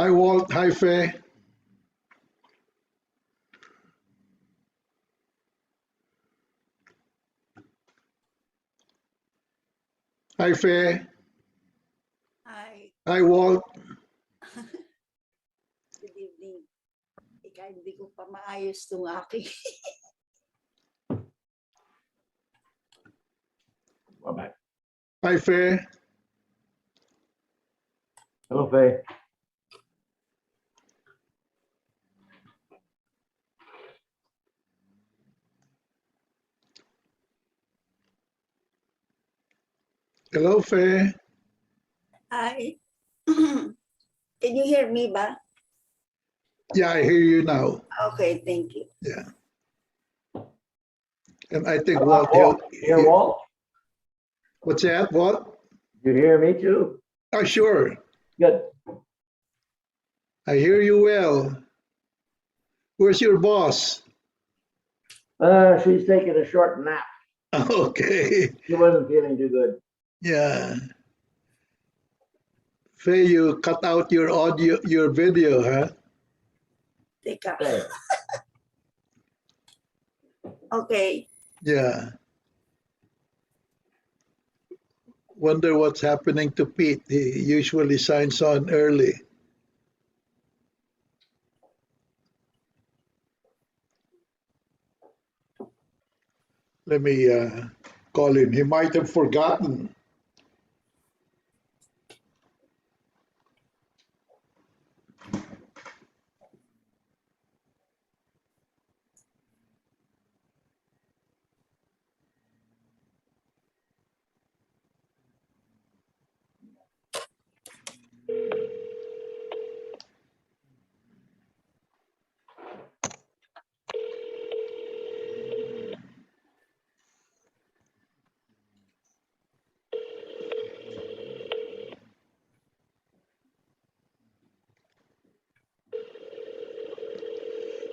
Hi, Walt. Hi, Faye. Hi, Faye. Hi, Hi, Walt. good evening. Ika, hindi ko pa maayos itong aking. Bye-bye. Hi, Faye. Hello, Faye. Hello, Faye. Hi. Can you hear me ba? Yeah, I hear you now. Okay, thank you. Yeah. And I think Walt, Walt, hear Walt? what's that, Walt? You hear me too? Oh, sure. Good. I hear you well. Where's your boss? She's taking a short nap. Okay. She wasn't feeling too good. Yeah. Faye, you cut out your audio, your video, huh? Teka. Faye. Okay. Yeah. Wonder what's happening to Pete. He usually signs on early. Let me call him. He might have forgotten.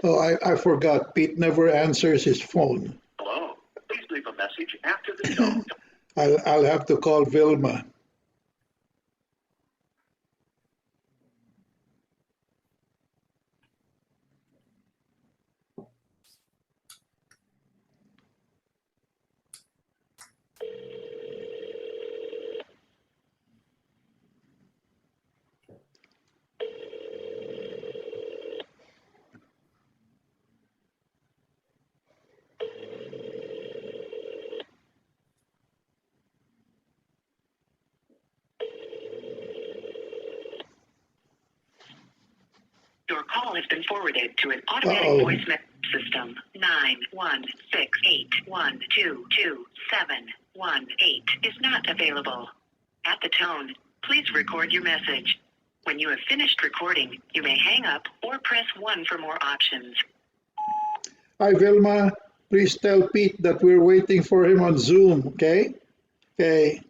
Oh, I forgot. Pete never answers his phone. Hello. Please leave a message after the tone. I'll have to call Vilma. Your call has been forwarded to an automatic voice message system. 91681222718 is not available. At the tone, please record your message. When you have finished recording, you may hang up or press 1 for more options. Hi, Vilma. Please tell Pete that we're waiting for him on Zoom, okay? Okay.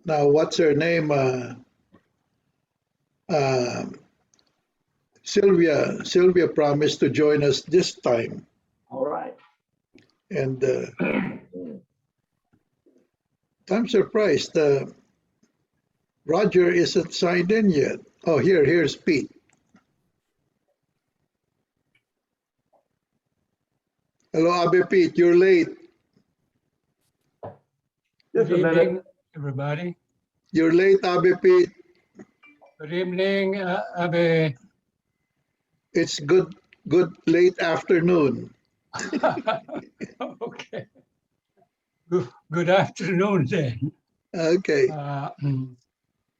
Now, what's her name? Sylvia promised to join us this time. All right. And I'm surprised. Roger isn't signed in yet. Oh, here's Pete. Hello, Abe Pete, you're late. Just Good a minute. evening, everybody. You're late, Abe Pete. Good evening, Abe. It's good late afternoon. Okay. Good afternoon then. Okay.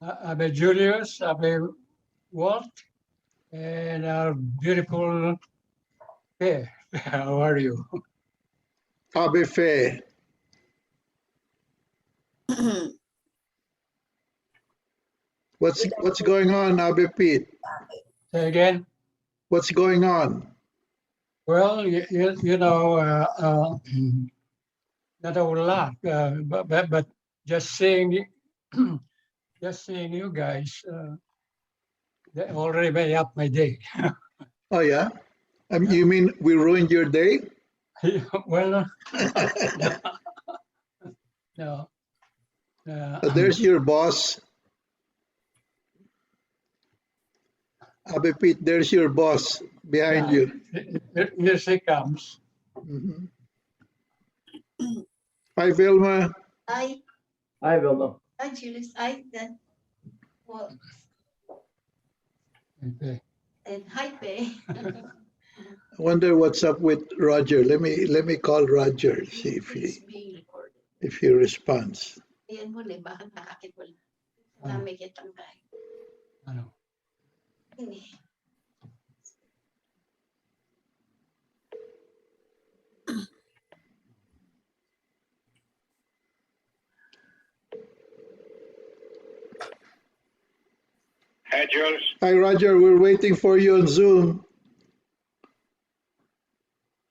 Abe Julius, Abe Walt, and our beautiful pair. How are you? Abe Fe. What's going on, Abe Pete? Say again? What's going on? Well, you know, not a whole lot, but just seeing just seeing you guys that already made up my day. Oh yeah? You mean we ruined your day? Well, no, There's your boss. Abi Pete, there's your boss behind you. Here she comes. Mhm. Hi, Vilma. Ay, I will know. ay, Julius, ay, then. Well, Okay. and hi, Pe. I wonder what's up with Roger. Let me call Roger, see It's being recorded. if he responds. Ayan mo, baka nakakit mo lang. Marami kitang kaya. Ano? Hindi. Hi, Jules. Hi, Roger. We're waiting for you on Zoom.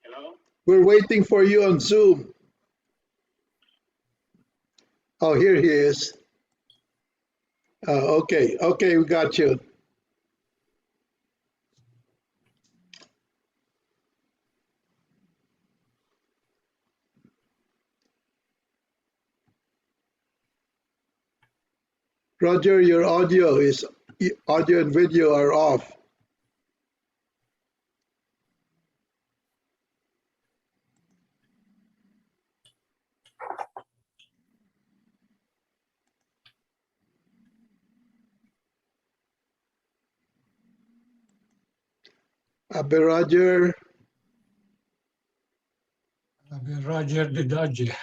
Hello? We're waiting for you on Zoom. Oh, here he is. Okay, we got you. Roger, your audio and video are off. Abe Roger. Roger the Dodger.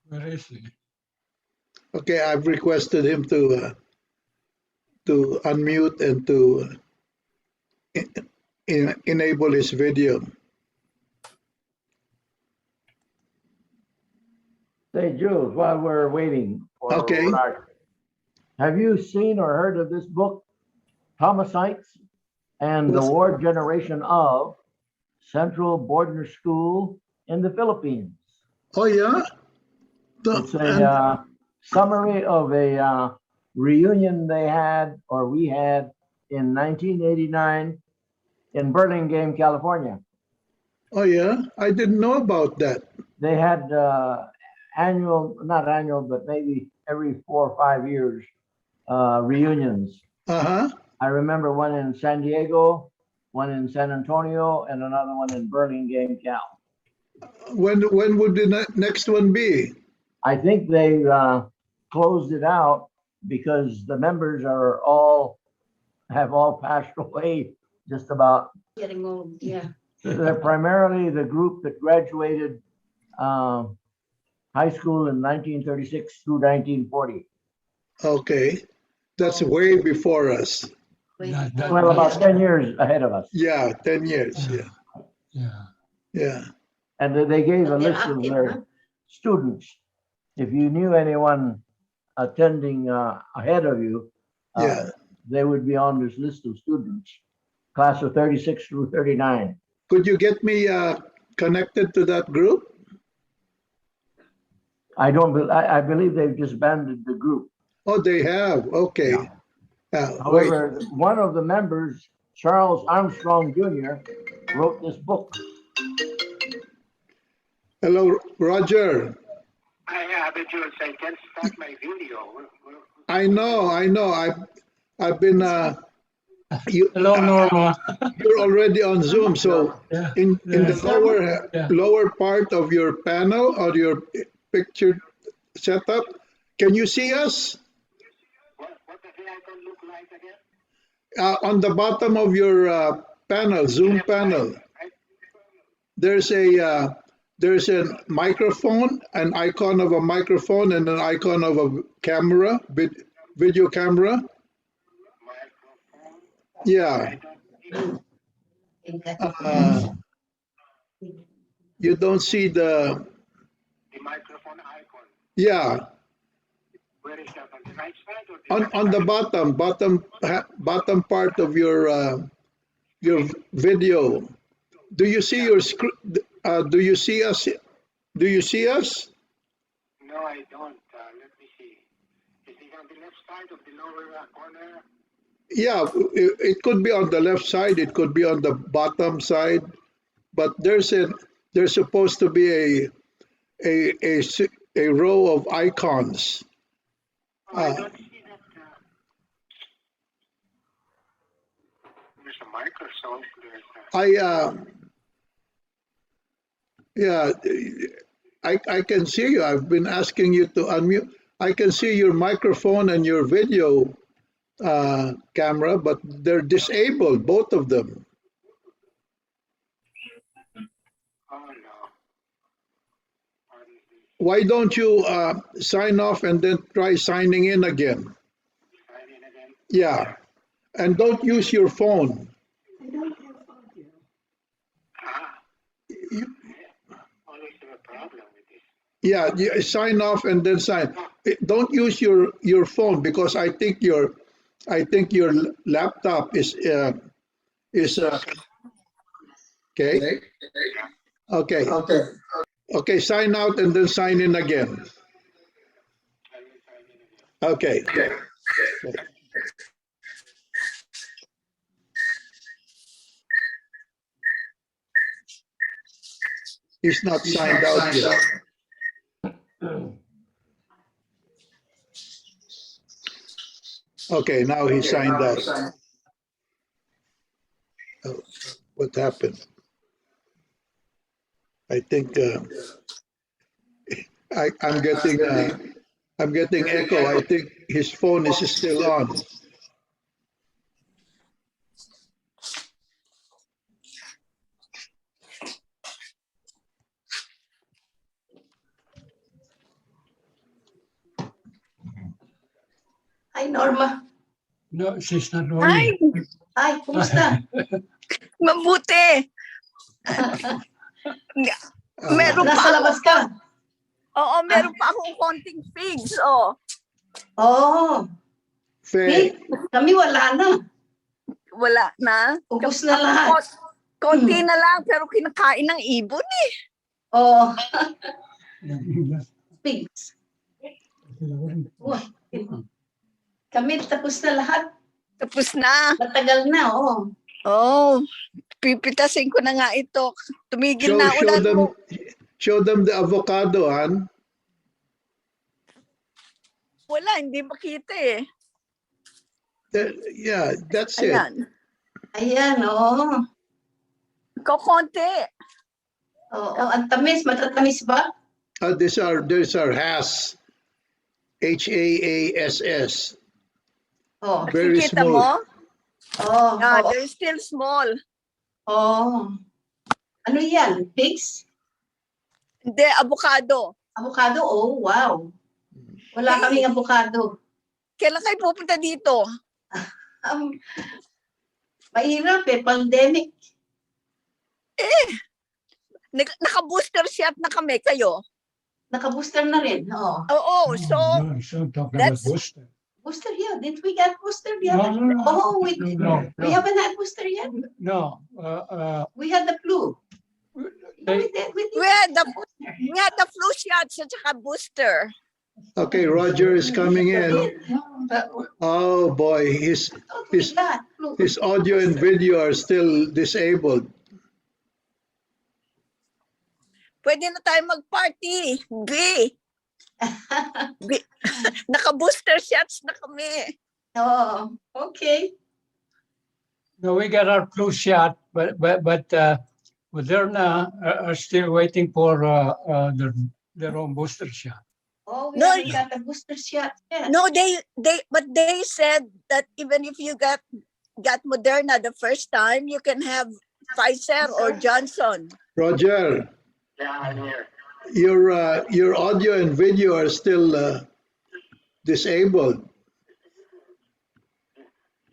Where is he? Okay, I've requested him to unmute and to enable his video. Say, Jules, while we're waiting for Okay. Roger, have you seen or heard of this book, Homicides and the What's- War Generation of Central Boarding School in the Philippines? Oh yeah. It's a summary of a reunion they had, or we had, in 1989 in Burlingame, California. Oh yeah, I didn't know about that. They had not annual, but maybe every 4 or 5 years reunions. Uh-huh. I remember one in San Diego, one in San Antonio, and another one in Burlingame, Cal. When would the next one be? I think they closed it out because the members have all passed away just about. Getting old, yeah. They're primarily the group that graduated high school in 1936 through 1940. Okay, that's way before us. Wait, That- Well, about 10 years ahead of us. Yeah, 10 years. Yeah, Yeah. yeah. And they gave a But they're list of active, their huh? students. If you knew anyone attending ahead of you, Yeah. they would be on this list of students, class of 36 through 39. Could you get me connected to that group? I believe they've disbanded the group. Oh, they have. Okay. Yeah. Wait. However, one of the members, Charles Armstrong Jr., wrote this book. Hello, Roger. Hi, Jules. I can't start my video. I know. I've been. Hello, Norma. You're already on Zoom, so Yeah. in the Yeah. lower part of your panel or your picture setup, can you see us? What does the icon look like again? On the bottom of your panel, Zoom panel, Right? there's a microphone, an icon of a microphone, and an icon of a camera, video camera. Microphone. Yeah. I don't see You don't see the. the microphone icon. Yeah. Where is that? On the right side or the left On the side? bottom part of your video. Do you see your screen? Do you see us? Do you see us? No, I don't. Let me see. Is it on the left side of the lower corner? Yeah, it could be on the left side. It could be on the bottom side. But there's supposed to be a row of icons. I don't see that. There's a Microsoft. I can see you. I've been asking you to unmute. I can see your microphone and your video camera, but they're disabled, both of them. Oh no. What is this? Why don't you sign off and then try signing in again? Sign in again. Yeah, and don't use your phone. I don't have phone here. Always have a problem with this. Yeah, you sign off and then sign. Don't use your phone because I think your laptop is okay. Okay. Sign out and then sign in again. I will sign in again. Okay. He's not signed out yet. Okay, now he signed out. Oh, what happened? I think I'm getting echo. I think his phone is still on. Hi, Norma. No, she's not Hi, on. Hi, kumusta? mabuti. Meron pa Nasa ako. labas ka? Oo, meron pa akong konting figs. Oh, Oo. Faye, Kami wala na. wala na. Ubus na lahat. Konti na lang, pero kinakain ng ibon eh. Oo. Pigs. Kami tapos na lahat. Tapos na. Matagal na, oo. Oh, pipitasin ko na nga ito. Tumigil na ulan mo. show them the avocado, Han. Wala, hindi makita eh. Yeah, that's it. Ayan. Ayan, oo. Kokonti. Oo, ang tamis. Matatamis ba? These are Hass. HAASS. Oo. Very Nakikita small. mo? Oo. Yeah, Oo. they're still small. Oo. Ano yan? Pigs? Hindi, avocado. Avocado? Oh, wow. Wala kaming avocado. Kailan kayo pupunta dito? Mahirap eh, pandemic. Naka-booster shot na kami, kayo. Naka-booster na rin. Oo. Oo, so No, so talking about that's- booster. Booster here. Did we get booster yet? No. Oh, we No, haven't had booster yet. no. We had the flu. They- we had the flu shots at saka booster. Okay, Roger is coming in. Oh boy, his audio and video are still disabled. Pwede na tayo mag-party. Naka-booster shots na kami. Oh, okay. No, we got our flu shot, but Moderna are still waiting for their own booster shot. Oh, we No, haven't got the booster shot yet. No, they said that even if you got Moderna the first time, you can have Pfizer or Johnson. Roger, Yeah, I'm here. your audio and video are still disabled.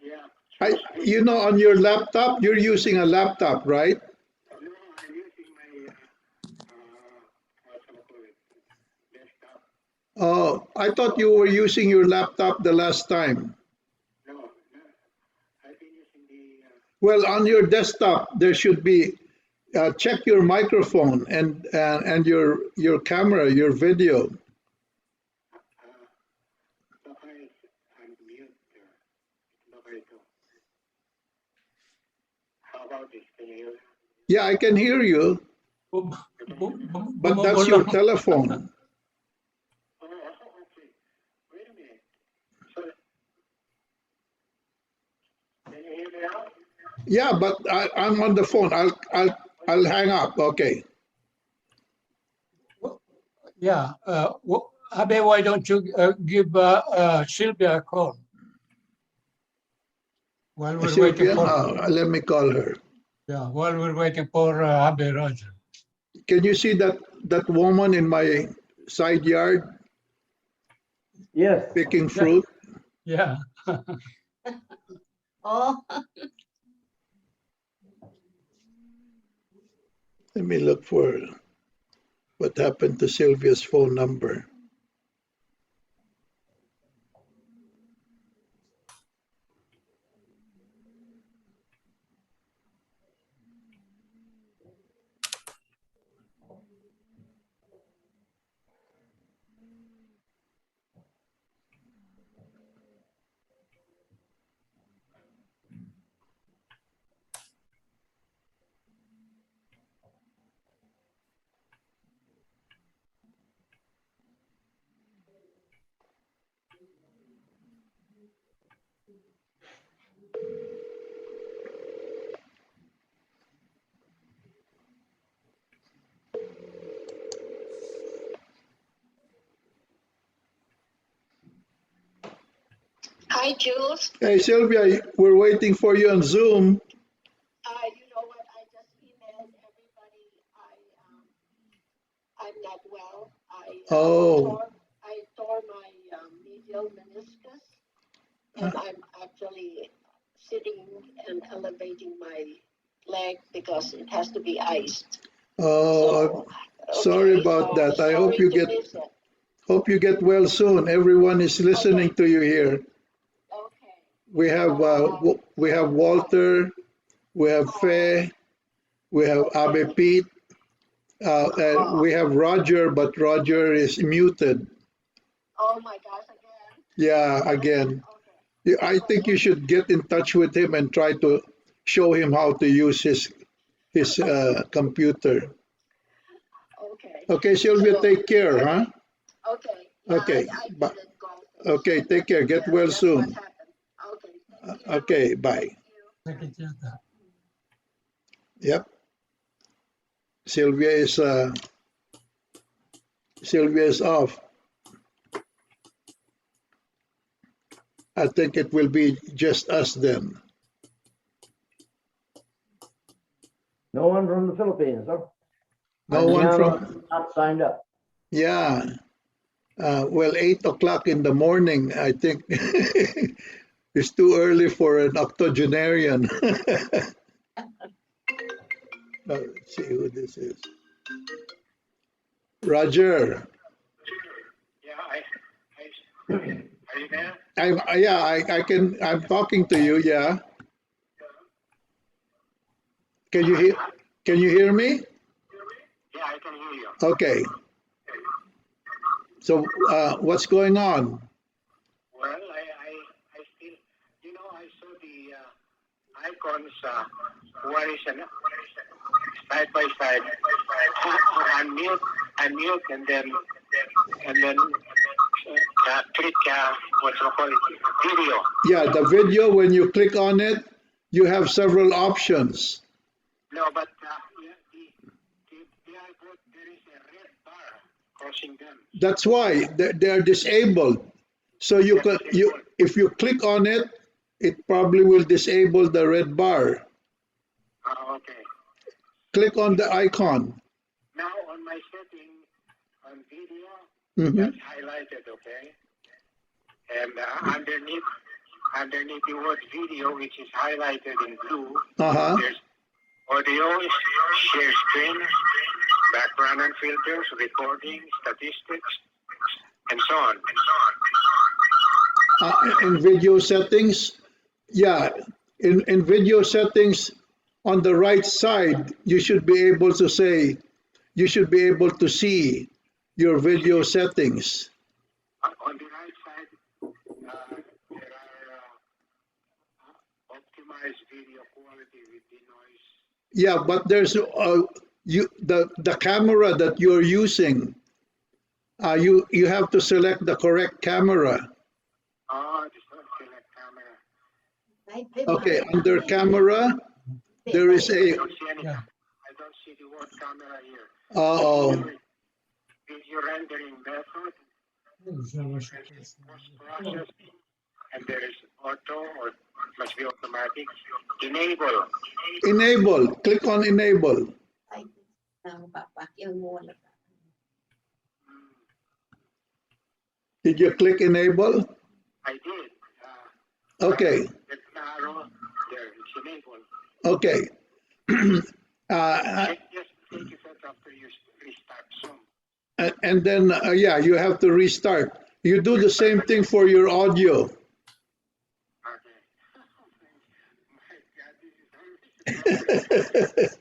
Yeah. On your laptop, you're using a laptop, right? No, I'm using my what's it called? Desktop. Oh, I thought you were using your laptop the last time. No. I've been using the Well, on your desktop, there should be, check your microphone and your camera, your video. okay, I'm mute there. Okay, so how about this? Can you hear? Yeah, I can hear you, but that's your telephone. Yeah, but I'm on the phone. I'll hang up. Okay. Yeah, Abe, why don't you give Sylvia a call while we're waiting Sylvia, for, let me call her. yeah, while we're waiting for Abe Roger. Can you see that woman in my side yard Yes, picking fruit? Yeah, Oh, Let me look for what happened to Sylvia's phone number. Hi, Jules. Hey, Sylvia, we're waiting for you on Zoom. You know what? I just emailed everybody. I'm not well. Oh, I tore my medial meniscus, and I'm actually sitting and elevating my leg because it has to be iced. oh, So, sorry okay, about so that. I hope sorry you to get miss it. well soon. Everyone is listening Okay, to you here. okay. We have we have Walter, we have Faye, we have Abe Okay. Pete, and we have Roger, but Roger is muted. Oh my gosh, again. Yeah, again. Okay. I think you should get in touch with him and try to show him how to use his computer. Okay. Okay, Sylvia, So, take care, huh? okay. Yeah, Okay, I bye. didn't go. Okay, take care. Get Yeah, well that's what soon. happened. Okay, thank you. Okay, bye. second yata. Yep. Sylvia is off. I think it will be just us then. no one from the Philippines, huh? No one Andiamo from, not signed up. yeah. Well, 8 o'clock in the morning, I think it's too early for an octogenarian. Let's see who this is. Roger. Yeah, are you there? I'm talking to you. Yeah. Can you hear? Can you hear me? Yeah, I can hear you. Okay. So, what's going on? Well, I still, I saw the icons, what is an side by side, unmute, and then click, what you call it, video. Yeah, the video. When you click on it, you have several options. No, but there is a red bar crossing them. That's why they're disabled. So you can if you click on it, it probably will disable the red bar. Okay. Click on the icon. Now on my setting on video, Mhm. that's highlighted, okay? And underneath the word video, which is highlighted in blue, Uh-huh. there's audio, share screen, background and filters, recording, statistics, and so on. In video settings, yeah, in video settings, on the right side, you should be able to say, you should be able to see your video settings. On the right side, there are optimized video quality with denoise. Yeah, but there's the camera that you're using. You have to select the correct camera. Oh, this one select camera. Okay, under camera, There is I a, don't see any. Yeah. I don't see the word camera here. oh, Video rendering method, post processing, and there is auto or it must be automatic. Enable. enable. Click on enable. Ay, nang papakil mo wala pa. Did you click enable? I did. Okay, That arrow there, it's enabled. okay. Just take effect after you restart Zoom. And then, yeah, you have to restart. You do the same thing for your audio. Okay. My God, this is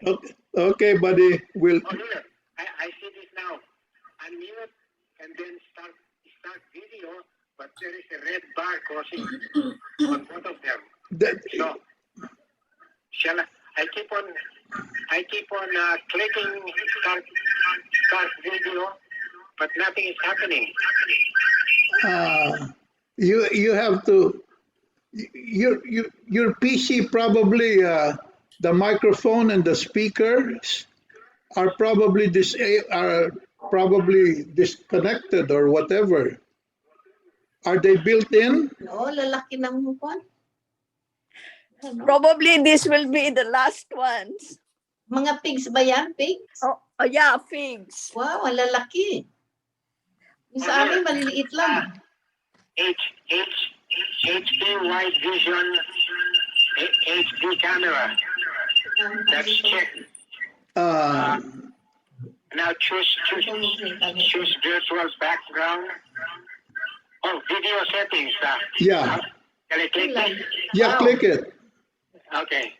Okay, okay, buddy. We'll, Oh, here. I see this now. Unmute and then start video, but there is a red bar crossing on both of them. that, So, shall I keep on clicking start video, but nothing is happening. you have to, your PC probably, the microphone and the speakers are probably disconnected or whatever. Are they built in? Oo, lalaki ng mukha. Ano? Probably this will be the last ones. Mga pigs ba yan? Pigs? Oh, yeah, figs. Wow, ang lalaki. Yung sa amin, maliliit lang. HD wide vision HD camera. That's checked. Now choose virtual background. Oh, video settings. Yeah, Can I click it? yeah, Wow. click it. Okay.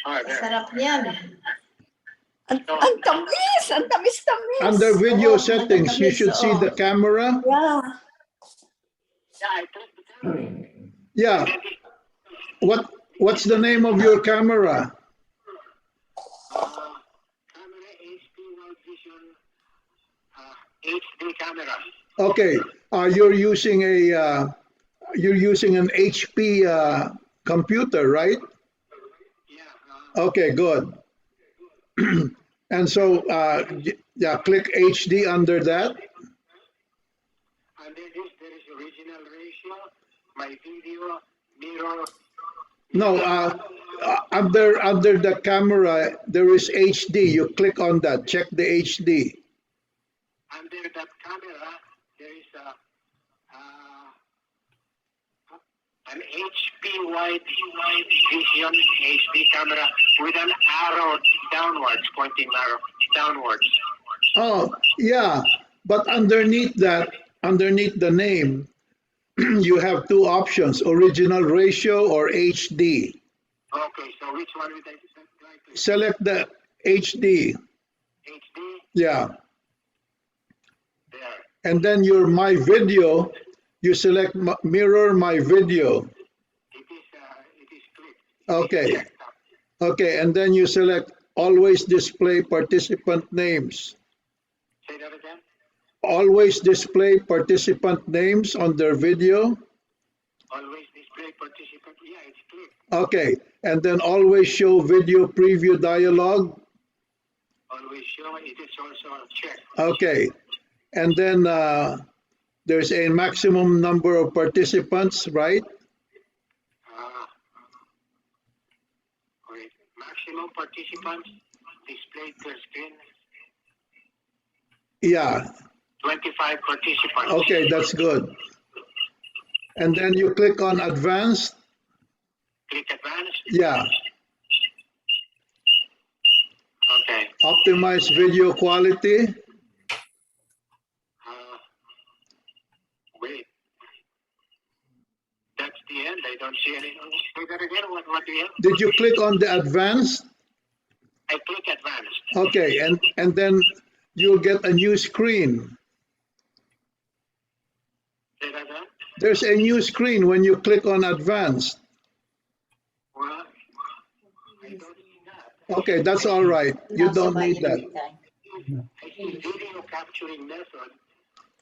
All right, there. Sarap niyan. Ang tamis! Ang tamis-tamis! Under video Oo, settings, you matamis, should see oo. the camera. Yeah. Yeah, I clicked the camera. Yeah. What's the name of your camera? Camera HD wide vision HD camera. Okay, you're using an HP computer, right? Yeah. Okay, good. And so, yeah, click HD under that. And then there is original ratio, my video, mirror. No, under the camera, there is HD. You click on that, check the HD. Under that camera, there is an HP wide vision HD camera with an arrow downwards, pointing arrow downwards. Oh, yeah, but underneath that, underneath the name, you have two options, original ratio or HD. Okay, so which one would I like to Select the HD, HD? yeah. There. And then your My Video, you select Mirror My Video. It is clicked. Okay, Checked up. okay, and then you select Always Display Participant Names. Say that again. Always display participant names on their video. Always display participant. Yeah, it's clicked. Okay, and then always show video preview dialogue. Always show. It is also checked. Okay, and then there's a maximum number of participants, right? Wait. Maximum participants displayed per screen. Yeah, 25 participants. okay, that's good. And then you click on advanced. Click advanced. Yeah, Okay. optimize video quality. Wait. That's the end. I don't see any. Say that again. What do you have? Did you click on the advanced? I click advanced. Okay, and then you'll get a new screen. Say that again. There's a new screen when you click on advanced. Well, I don't see that. Okay, that's all right. You don't need that. I see video capturing method,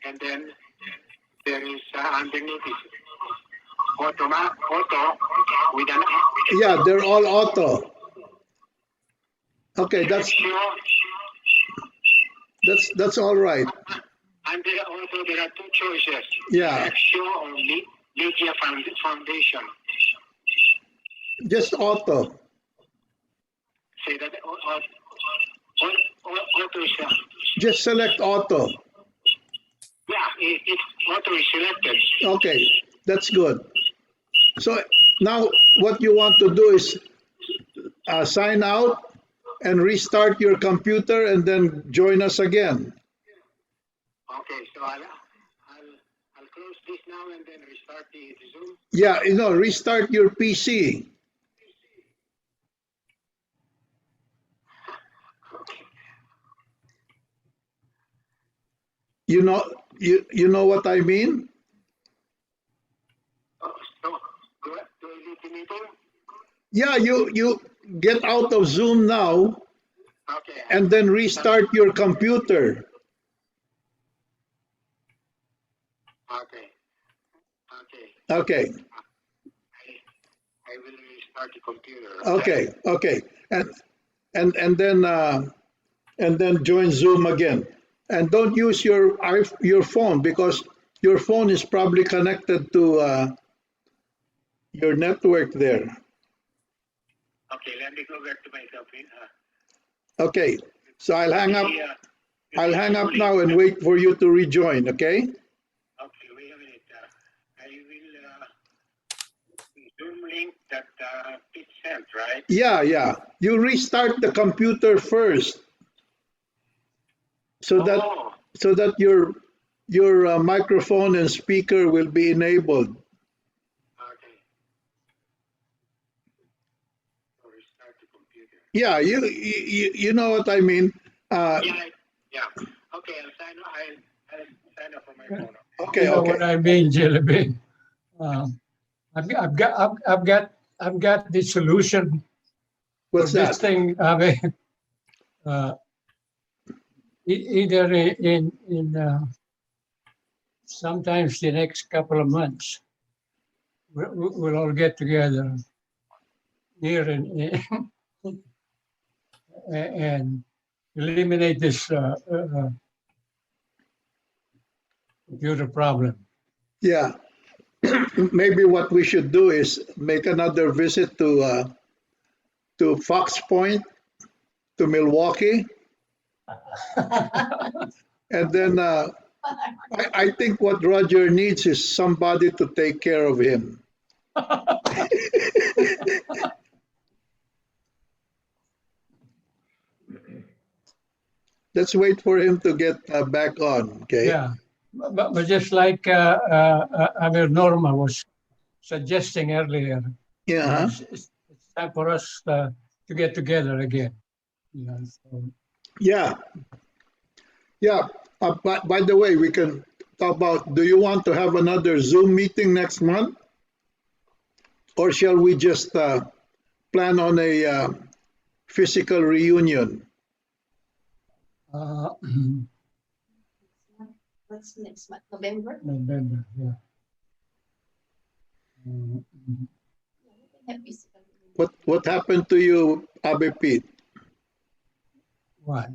and then there is underneath is auto with an Yeah, they're all auto. Okay, Exio, that's all right. and there also there are two choices. Yeah. Exio or Media Foundation. Just auto. Say that auto is Just select auto. it's auto is selected. Okay, that's good. So now what you want to do is sign out and restart your computer and then join us again. Okay, so I'll close this now and then restart the Zoom. Yeah, restart your PC. You know, you know what I mean? So do I leave the meeting? Yeah, you get out of Zoom now Okay. and then restart your computer. Okay. Okay. I will restart the computer. Okay. And then join Zoom again. And don't use your phone because your phone is probably connected to your network there. Okay, let me go back to my computer. Okay. So I'll hang up. I'll hang up now and wait for you to rejoin. Okay. Okay, wait a minute. I will Zoom link that Pete sent, right? Yeah. You restart the computer first, so that your microphone and speaker will be enabled. Okay. So restart the computer. Yeah, you know what I mean. Yeah. Okay, I'll sign up on my phone. Okay. You know what I mean, Jelly Bean. I've got the solution What's for this that? thing. I mean, either in sometimes the next couple of months, we'll all get together here and eliminate this computer problem. Yeah. Maybe what we should do is make another visit to Fox Point, to Milwaukee, and then I think what Roger needs is somebody to take care of him. Let's wait for him to get back on. Okay. Yeah, but just like Norma was suggesting earlier, Yeah. it's time for us to get together again. You know, so. Yeah. By the way, we can talk about, do you want to have another Zoom meeting next month? Or shall we just plan on a physical reunion? What's next month? November? November, yeah. What happened to you, Abe Pete? What?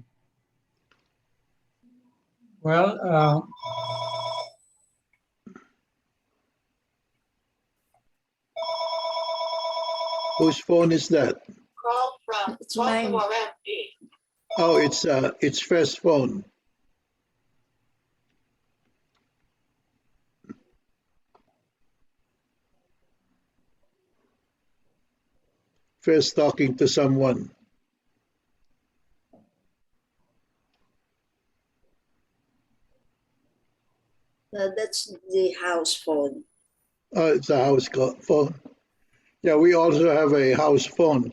Well, Whose phone is that? Call from It's mine. Oh, it's Fez's phone. Fez talking to someone. That's the house phone. Oh, it's a house phone. Yeah, we also have a house phone.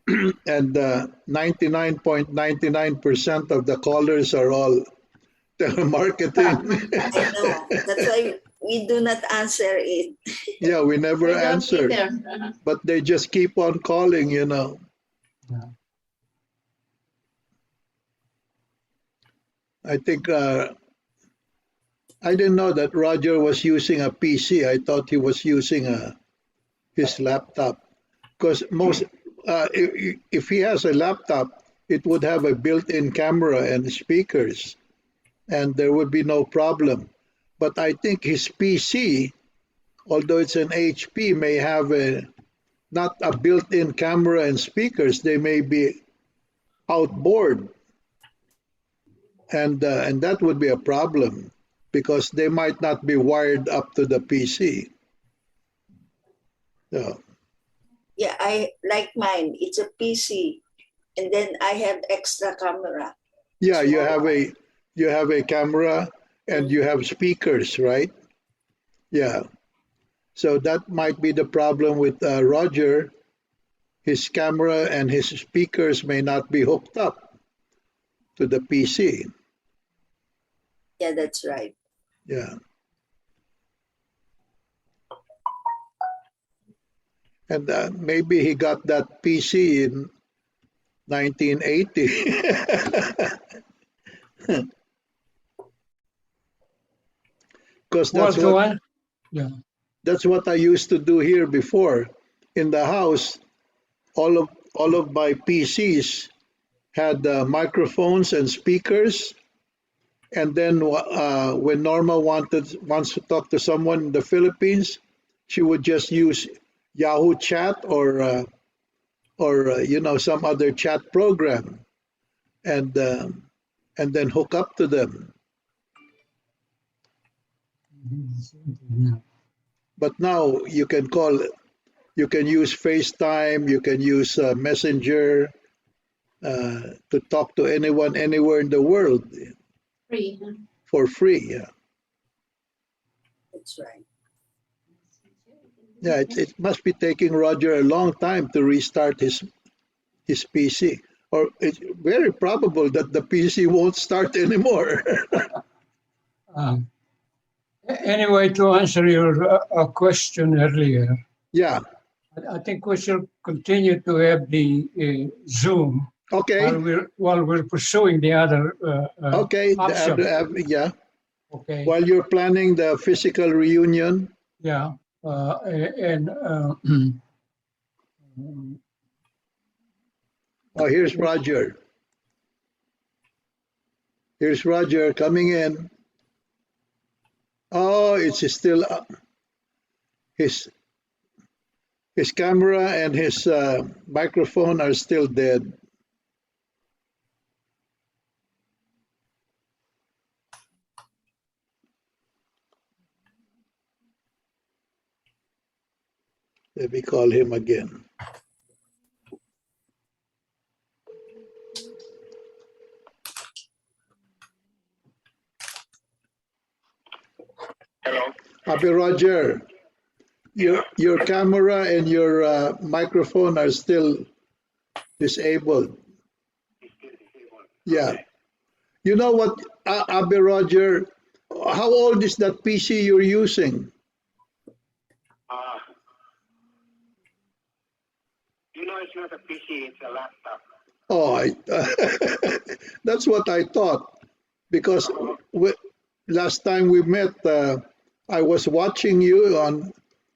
And 99.99% of the callers are all telemarketing. I know. That's why we do not answer it. Yeah, we never We don't answer, either. but they just keep on calling, yeah. I think I didn't know that Roger was using a PC. I thought he was using his laptop. Because if he has a laptop, it would have a built-in camera and speakers, and there would be no problem. But I think his PC, although it's an HP, may have not a built-in camera and speakers. They may be outboard, and that would be a problem because they might not be wired up to the PC. So, Yeah, I like mine. It's a PC. And then I have extra camera. yeah, you have a camera and you have speakers, right? Yeah. So that might be the problem with Roger. His camera and his speakers may not be hooked up to the PC. Yeah, that's right. Yeah. And maybe he got that PC in 1980. Because Well, yeah. that's what I used to do here before. In the house, all of my PCs had microphones and speakers. And then when Norma wants to talk to someone in the Philippines, she would just use Yahoo Chat or some other chat program, and then hook up to them. Yeah. But now you can use FaceTime, you can use Messenger to talk to anyone anywhere in the world Free. Huh? for free. Yeah, That's right. yeah. It must be taking Roger a long time to restart his PC, or it's very probable that the PC won't start anymore. Um, Anyway, to answer your question earlier, Yeah. I think we should continue to have the Zoom Okay. while we're pursuing the other Okay. option. Yeah. Okay. While you're planning the physical reunion. Yeah. And Oh, here's Roger. Here's Roger coming in. Oh, it's still his camera and his microphone are still dead. Let me call him again. Hello. Happy Roger, your camera and your microphone are still disabled. Yeah. You know what, Abe Roger, how old is that PC you're using? It's not a PC, it's a laptop. Oh, that's what I thought. Because last time we met, I was watching you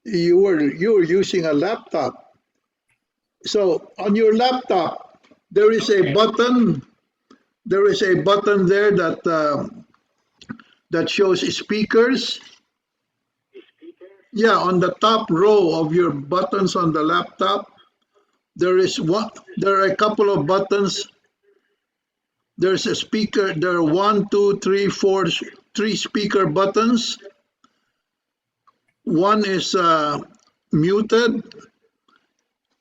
you were using a laptop. So on your laptop, there is a button. There is a button there that shows speakers. Yeah, on the top row of your buttons on the laptop, there are a couple of buttons. There's a speaker. There are 1, 2, 3, 4, 3 speaker buttons. One is muted,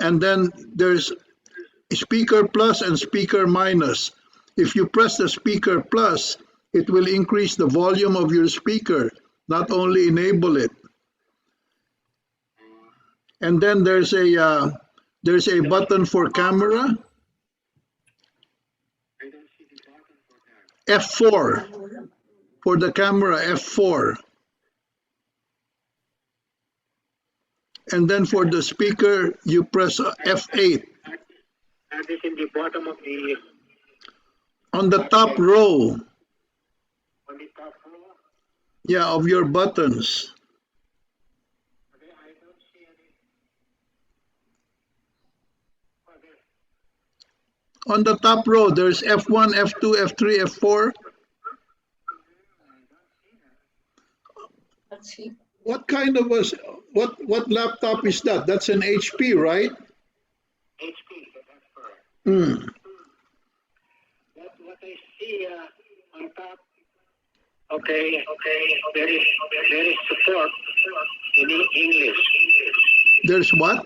and then there's speaker plus and speaker minus. If you press the speaker plus, it will increase the volume of your speaker, not only enable it. And then there's a button for camera. F4 for the camera, F4. And then for the speaker, you press F8. That is in the bottom of the. On the top row. On the top row. Yeah, of your buttons. Okay, I don't see any. Oh, there. On the top row, there's F1, F2, F3, F4. Let's see. What kind of a, what laptop is that? That's an HP, right? HP, that's correct. Hmm. What I see on top, okay, there is support in English. There's what?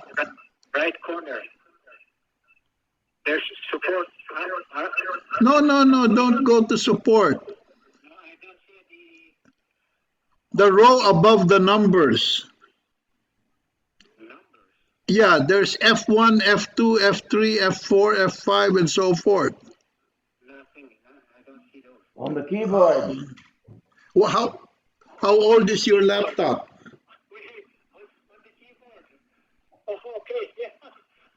Right corner. There's support. No, no, no, don't go to support. No, I don't see The row above the numbers. the numbers. Yeah, there's F1, F2, F3, F4, F5, and so forth. Nothing. I don't see those. On the keyboard. Well, how old is your laptop? Wait, on the keyboard. Oh, okay, yeah.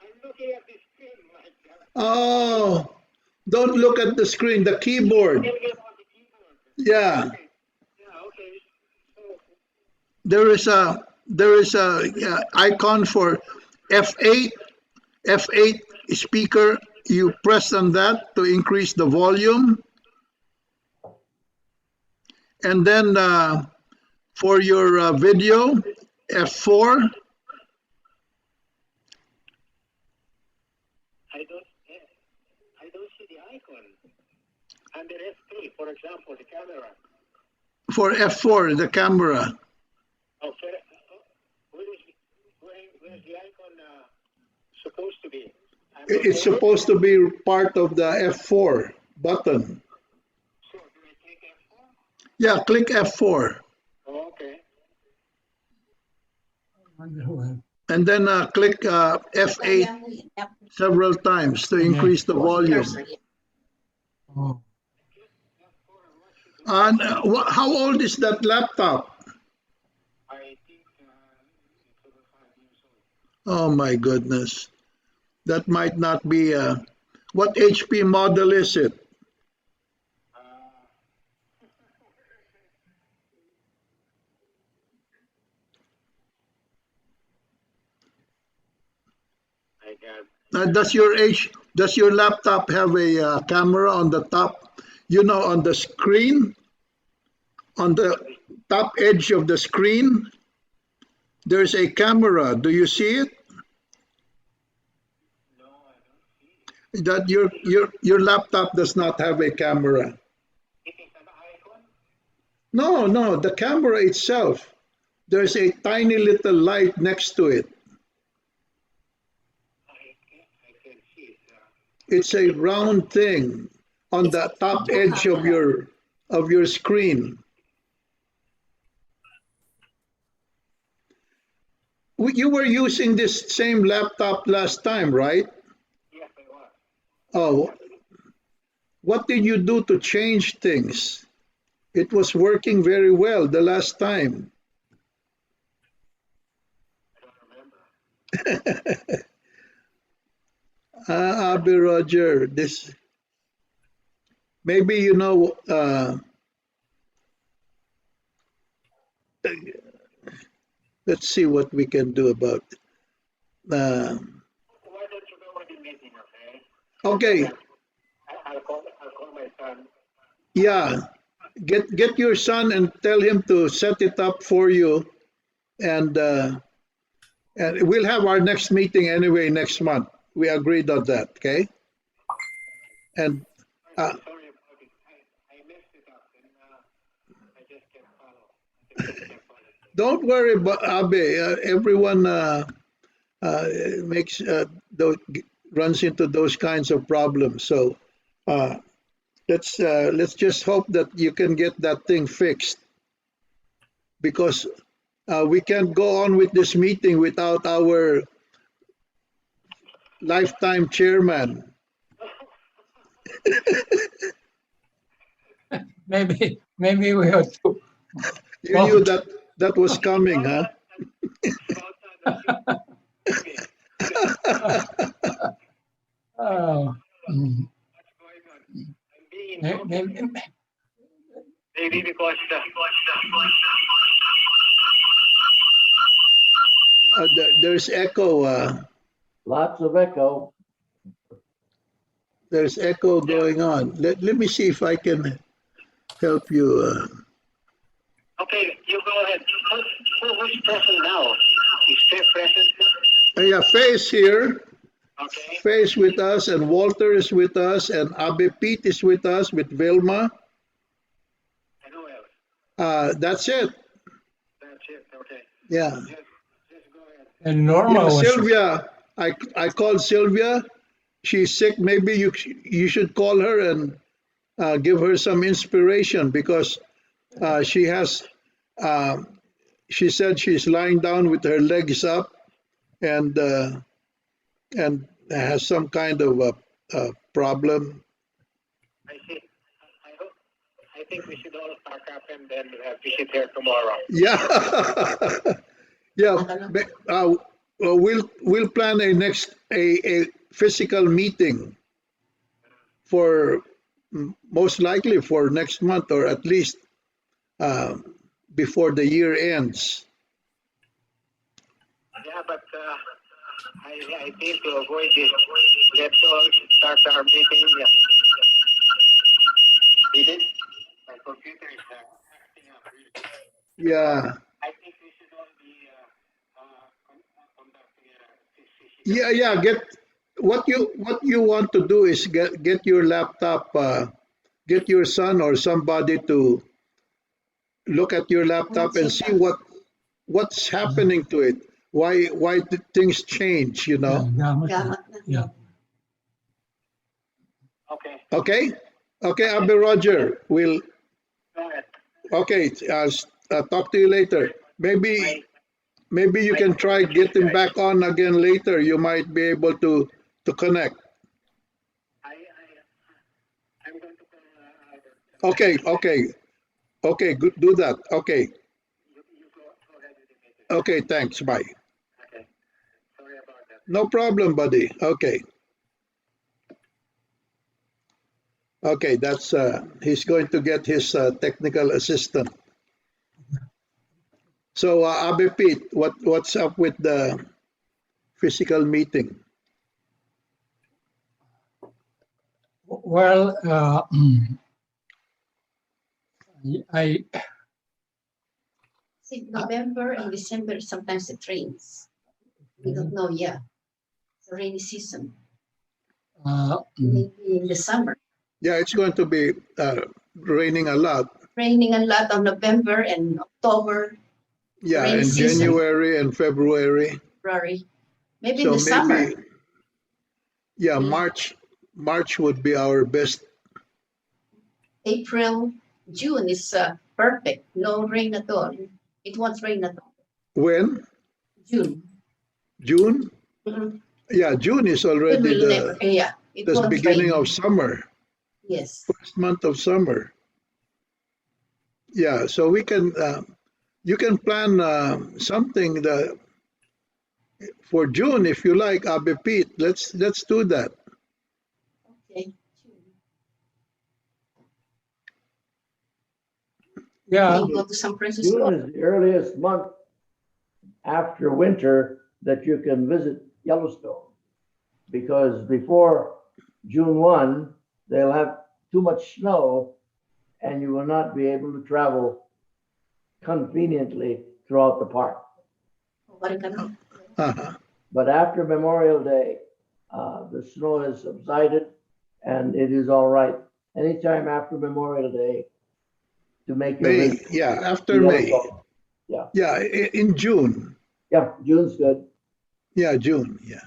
I'm looking at the screen, my God. Oh, don't look at the screen, the keyboard. Looking on the keyboard. Yeah, Okay. Yeah, okay. So, there is a icon for F8, F8 speaker. You press on that to increase the volume. And then for your video, F4. I don't see the icon. Under F3, for example, the camera. For F4, the camera. Okay. Where's the icon supposed to be? It's supposed to be part of the F4 button. So, do I click F4? Yeah, click F4. Oh, okay. And then click F8 several times to increase the volume. Oh, And how old is that laptop? I think it's over 5 years old. Oh my goodness. That might not be what HP model is it? I got Does your laptop have a camera on the top? You know, on the screen, on the top edge of the screen, there's a camera. Do you see it? no, I don't see it. That your laptop does not have a camera. It is an icon. No, no, the camera itself. There's a tiny little light next to it. I can see it. It's a round thing on the top edge of your screen. You were using this same laptop last time, right? Yes, I was. Oh, what did you do to change things? It was working very well the last time. I don't remember. Abi Roger, this maybe you know. Let's see what we can do about it. Why don't you go with the meeting, okay? Okay, I'll call my son. yeah, get your son and tell him to set it up for you, and we'll have our next meeting anyway next month. We agreed on that, okay? And Sorry about it. I messed it up and I just can't follow. don't worry, Abe. Everyone makes runs into those kinds of problems. So let's just hope that you can get that thing fixed, because we can't go on with this meeting without our lifetime chairman. maybe we ought to. You knew that was coming, huh? Oh, mm. What's going on? I'm being Maybe, They maybe because There's echo. Lots of echo. There's echo going on. Let me see if I can help you. okay, you go ahead. Who's present now? Is Steph present now? Yeah, Faye is here. Okay. Faye is with us, and Walter is with us, and Abe Pete is with us with Vilma. And who else? That's it. That's it. Okay. Yeah. Just go ahead. And Norma Yeah, was, Sylvia. I called Sylvia. She's sick. Maybe you should call her and give her some inspiration because she has. She said she's lying down with her legs up, and has some kind of a problem. I see. I think we should all pack up and then visit her tomorrow. Yeah, yeah. We'll plan a physical meeting for most likely for next month or at least before the year ends. Yeah, but I think to avoid this, let's all start our meeting. Yeah. Did it? My computer is acting up. Yeah, I think we should all be conducting a physical. yeah. Get what you want to do is get your laptop. Get your son or somebody to look at your laptop and see what's happening to it. Why did things change? You know. yeah. Okay. Okay, Abe Roger. We'll. Go ahead. Okay. Talk to you later. Maybe you can try getting back on again later. You might be able to connect. I'm going to call Albert. Okay. Good. Do that. Okay. You go ahead with the meeting. Okay. Thanks. Bye. Okay. Sorry about that. No problem, buddy. Okay. Okay. That's he's going to get his technical assistant. So Abe Pete, what's up with the physical meeting? Well, I See, November and December, sometimes it rains. We don't know yet. It's a rainy season. Maybe in the summer. Yeah, it's going to be raining a lot. Raining a lot on November and October, Yeah, Rainy in season. January and February. February. Maybe So in the summer. maybe, yeah, March would be our best. April, June is perfect. No rain at all. It won't rain at all. When? June. June? Mhm. Yeah, June is It already will never, yeah. It the won't beginning rain. of summer, Yes. first month of summer. Yeah, so we can, you can plan something for June if you like, Abe Pete. Let's do that. Okay. yeah, You go to San Francisco. June is the earliest month after winter that you can visit Yellowstone. Because before June 1, they'll have too much snow and you will not be able to travel conveniently throughout the park. Uh-huh. But after Memorial Day, the snow has subsided and it is all right. Anytime after Memorial Day to make your May, visit yeah, to after May. Yellowstone. Yeah, Yeah, in June. yeah, June's good. Yeah, June. Yeah.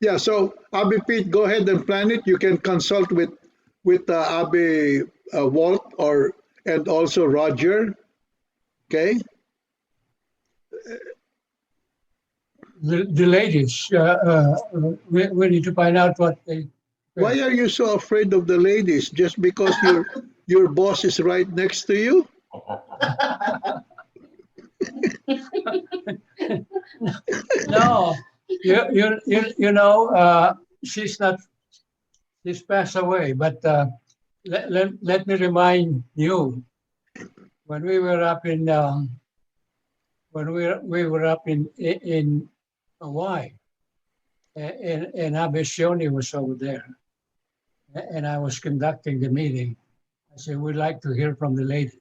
Yeah. So Abe Pete, go ahead and plan it. You can consult with Abe Walt and also Roger. Okay. the ladies, we need to find out what they. Why are you so afraid of the ladies? Just because your boss is right next to you? No, you know, she's passed away, but let me remind you, when we were up in in Hawaii, and Abessioni was over there, and I was conducting the meeting. I said, we'd like to hear from the ladies.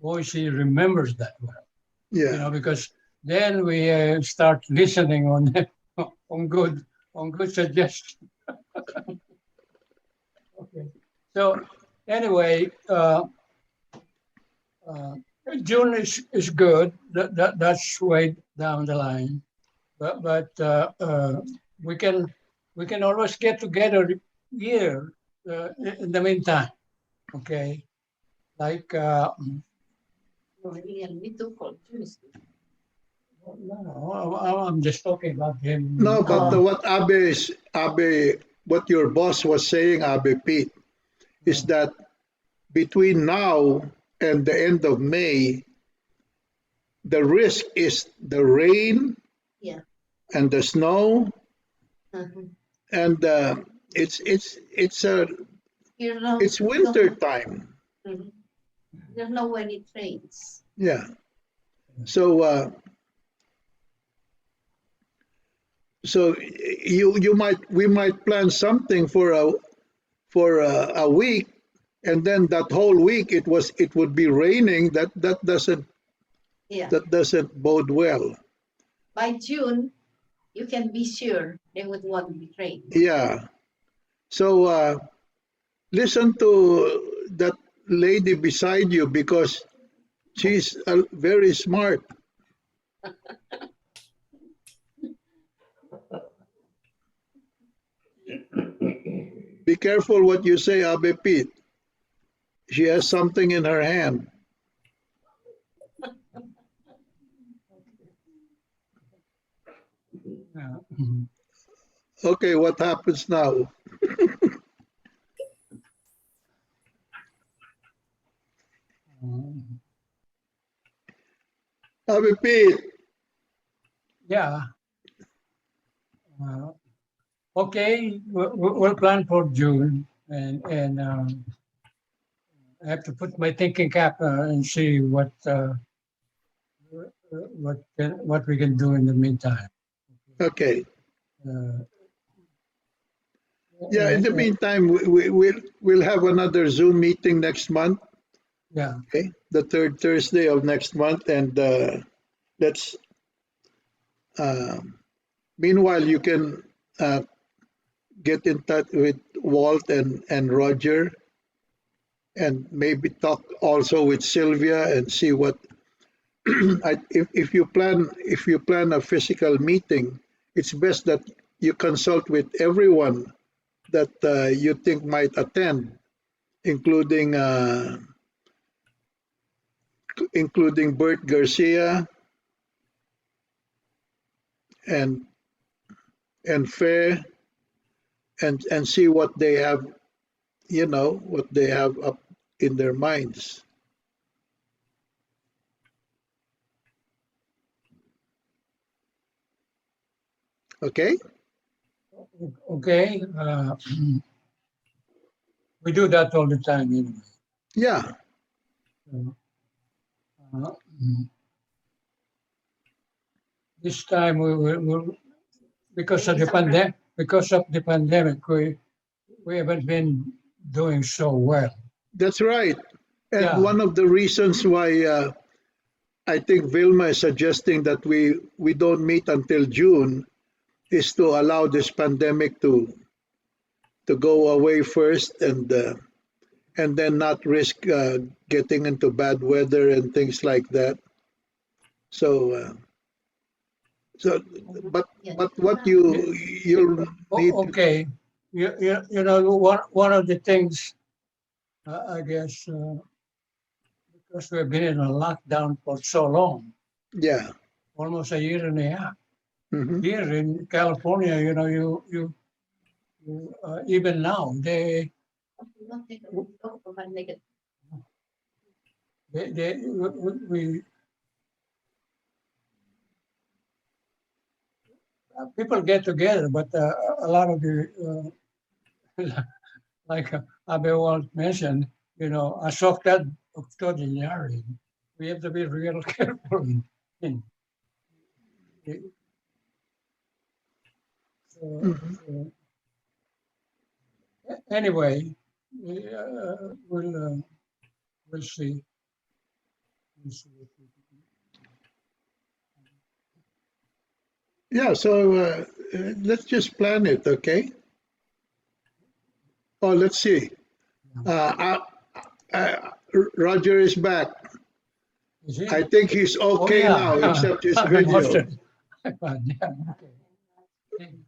Boy, she remembers that well, Yeah. because then we start listening on on good suggestions. Okay. So anyway, June is good. That's way down the line, but we can always get together here in the meantime. Okay, like Really, me too for Tuesday. no, I'm just talking about him. No, but Oh. what what your boss was saying, Abe Pete, is that between now and the end of May, the risk is the rain Yeah. and the snow, Uh-huh. and You know, it's winter time. Mhm. There's no when it rains. Yeah. So we might plan something for a week, and then that whole week it would be raining. That Yeah. doesn't bode well. By June, you can be sure they would want to be trained. Yeah. So listen to that lady beside you, because she's very smart. Be careful what you say, Abe Pete. She has something in her hand. Yeah. Mhm. Okay, what happens now? Mhm. Abe Pete, Yeah. Uh, okay, we'll plan for June, and I have to put my thinking cap and see what we can do in the meantime. okay. Uh, Yeah, in the meantime, we'll have another Zoom meeting next month, yeah. okay? The third Thursday of next month, and let's. Uh, meanwhile, you can get in touch with Walt and Roger, and maybe talk also with Sylvia and see what. If you plan a physical meeting, it's best that you consult with everyone that you think might attend, including Bert Garcia and Faye, and see what they have, what they have up in their minds. Okay? Okay. We do that all the time anyway. Yeah. Uh, this time we because of the pandemic, we haven't been doing so well. That's right. And Yeah. one of the reasons why I think Vilma is suggesting that we don't meet until June is to allow this pandemic to go away first, and then not risk getting into bad weather and things like that. So but Yeah. what you'll need. Okay. You know, one of the things, I guess, because we've been in a lockdown for so long, Yeah. almost a year and a half. Mhm. Here in California, you know, even now they we people get together, but a lot of the like Abel mentioned, assaulted octogenarian. We have to be real careful in so, anyway, we'll see. We'll see what we can do. Yeah, so let's just plan it, okay? Oh, let's see. Roger is back. Is he? I think he's okay now, except his video.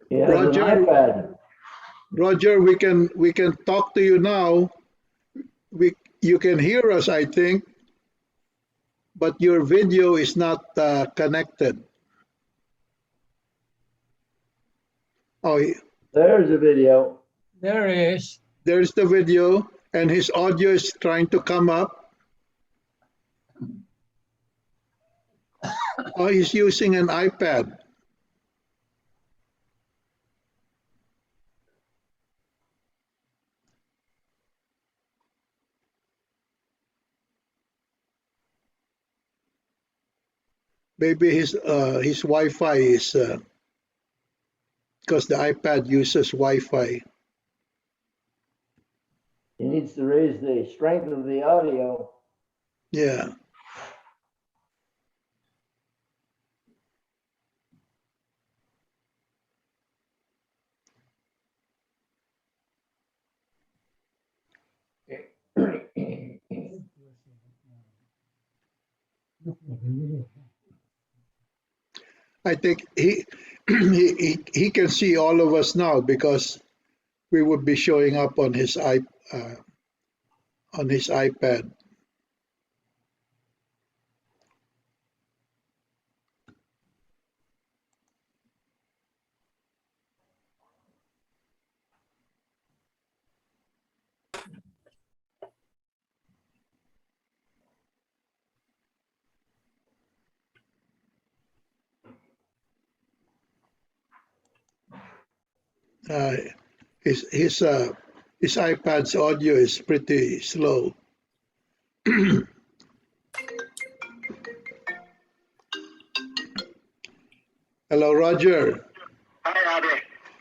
He has Roger. an iPad. Roger, we can talk to you now. You can hear us, I think, but your video is not connected. Oh, There's a video. There he is. there's the video, and his audio is trying to come up. Oh, he's using an iPad. Maybe his Wi-Fi is because the iPad uses Wi-Fi. He needs to raise the strength of the audio. Yeah. I think he can see all of us now because we would be showing up on his iPad. His iPad's audio is pretty slow. Hello, Roger.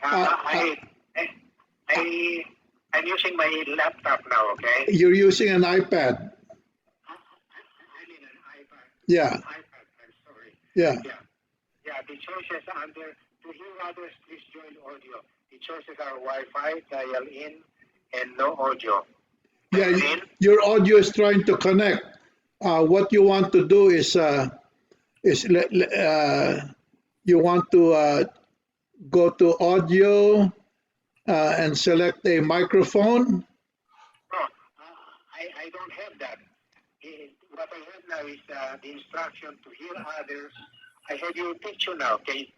Hi, Ade. I'm using my laptop now, okay? You're using an iPad. I mean an iPad. Yeah, iPad, I'm sorry. yeah. Yeah, the choices under to hear others, please join audio. The choices are Wi-Fi, dial in, and no audio. Yeah, Dial in. your audio is trying to connect. What you want to do is you want to go to audio and select a microphone. No, I don't have that. What I have now is the instruction to hear others. I have your picture now, okay?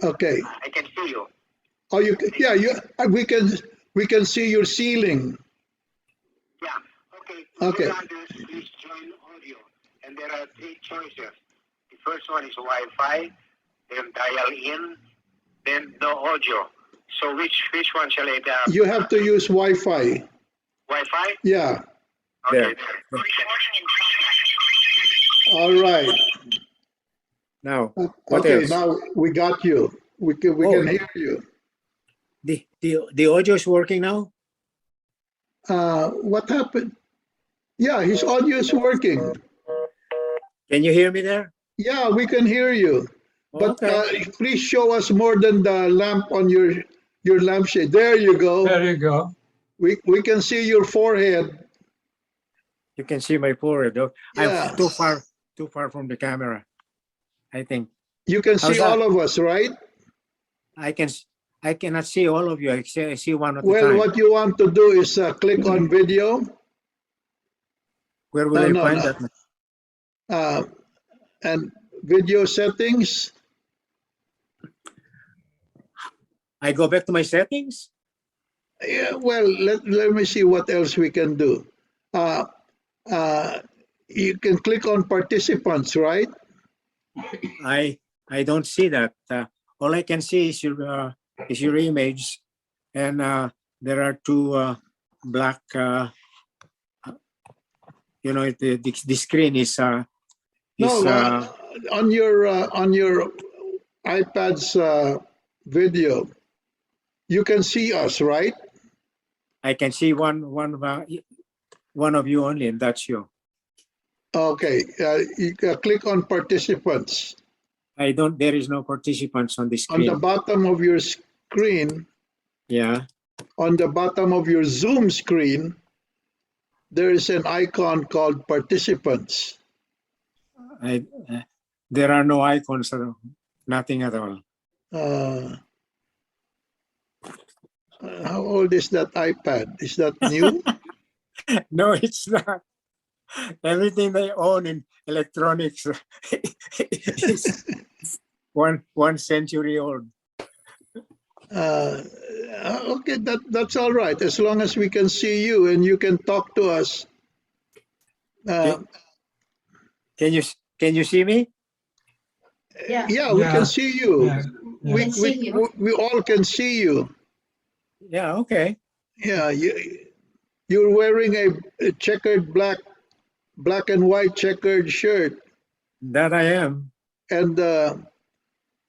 Okay. I can see you. Oh, we can see your ceiling. Yeah, okay. To Okay. hear others, please join audio. And there are three choices. The first one is Wi-Fi, then dial in, then no audio. So which one shall I have? You have to use Wi-Fi. Wi-Fi? Yeah. Okay, There. there. All right. Now, what Okay. else? Now we got you. We can hear you. The audio is working now? What happened? Yeah, his audio is working. Can you hear me there? Yeah, we can hear you. But Okay. please show us more than the lamp on your lampshade. There you go. There you go. We can see your forehead. You can see my forehead. Oh, Yeah. I'm too far from the camera. I think You can How's see that? all of us, right? I cannot see all of you. I see one at a Well, time. what you want to do is click on video. Where will I no, find no. that? And video settings. I go back to my settings. Yeah, well, let me see what else we can do. You can click on participants, right? I don't see that. All I can see is your image, and there are two black. You know, the screen is No, on your iPad's video, you can see us, right? I can see one of you only, and that's you. Okay, you click on participants. I don't. There is no participants on the On screen. the bottom of your screen, Yeah. on the bottom of your Zoom screen, there is an icon called participants. There are no icons or nothing at all. How old is that iPad? Is that new? No, it's not. Everything they own in electronics is one century old. Okay, that's all right. As long as we can see you and you can talk to us. Can you see me? Yeah. Yeah, we Yeah. can see you. Yeah. We, Can see we, you. we all can see you. Yeah. Okay. Yeah, you're wearing a checkered black and white checkered shirt, That I am. and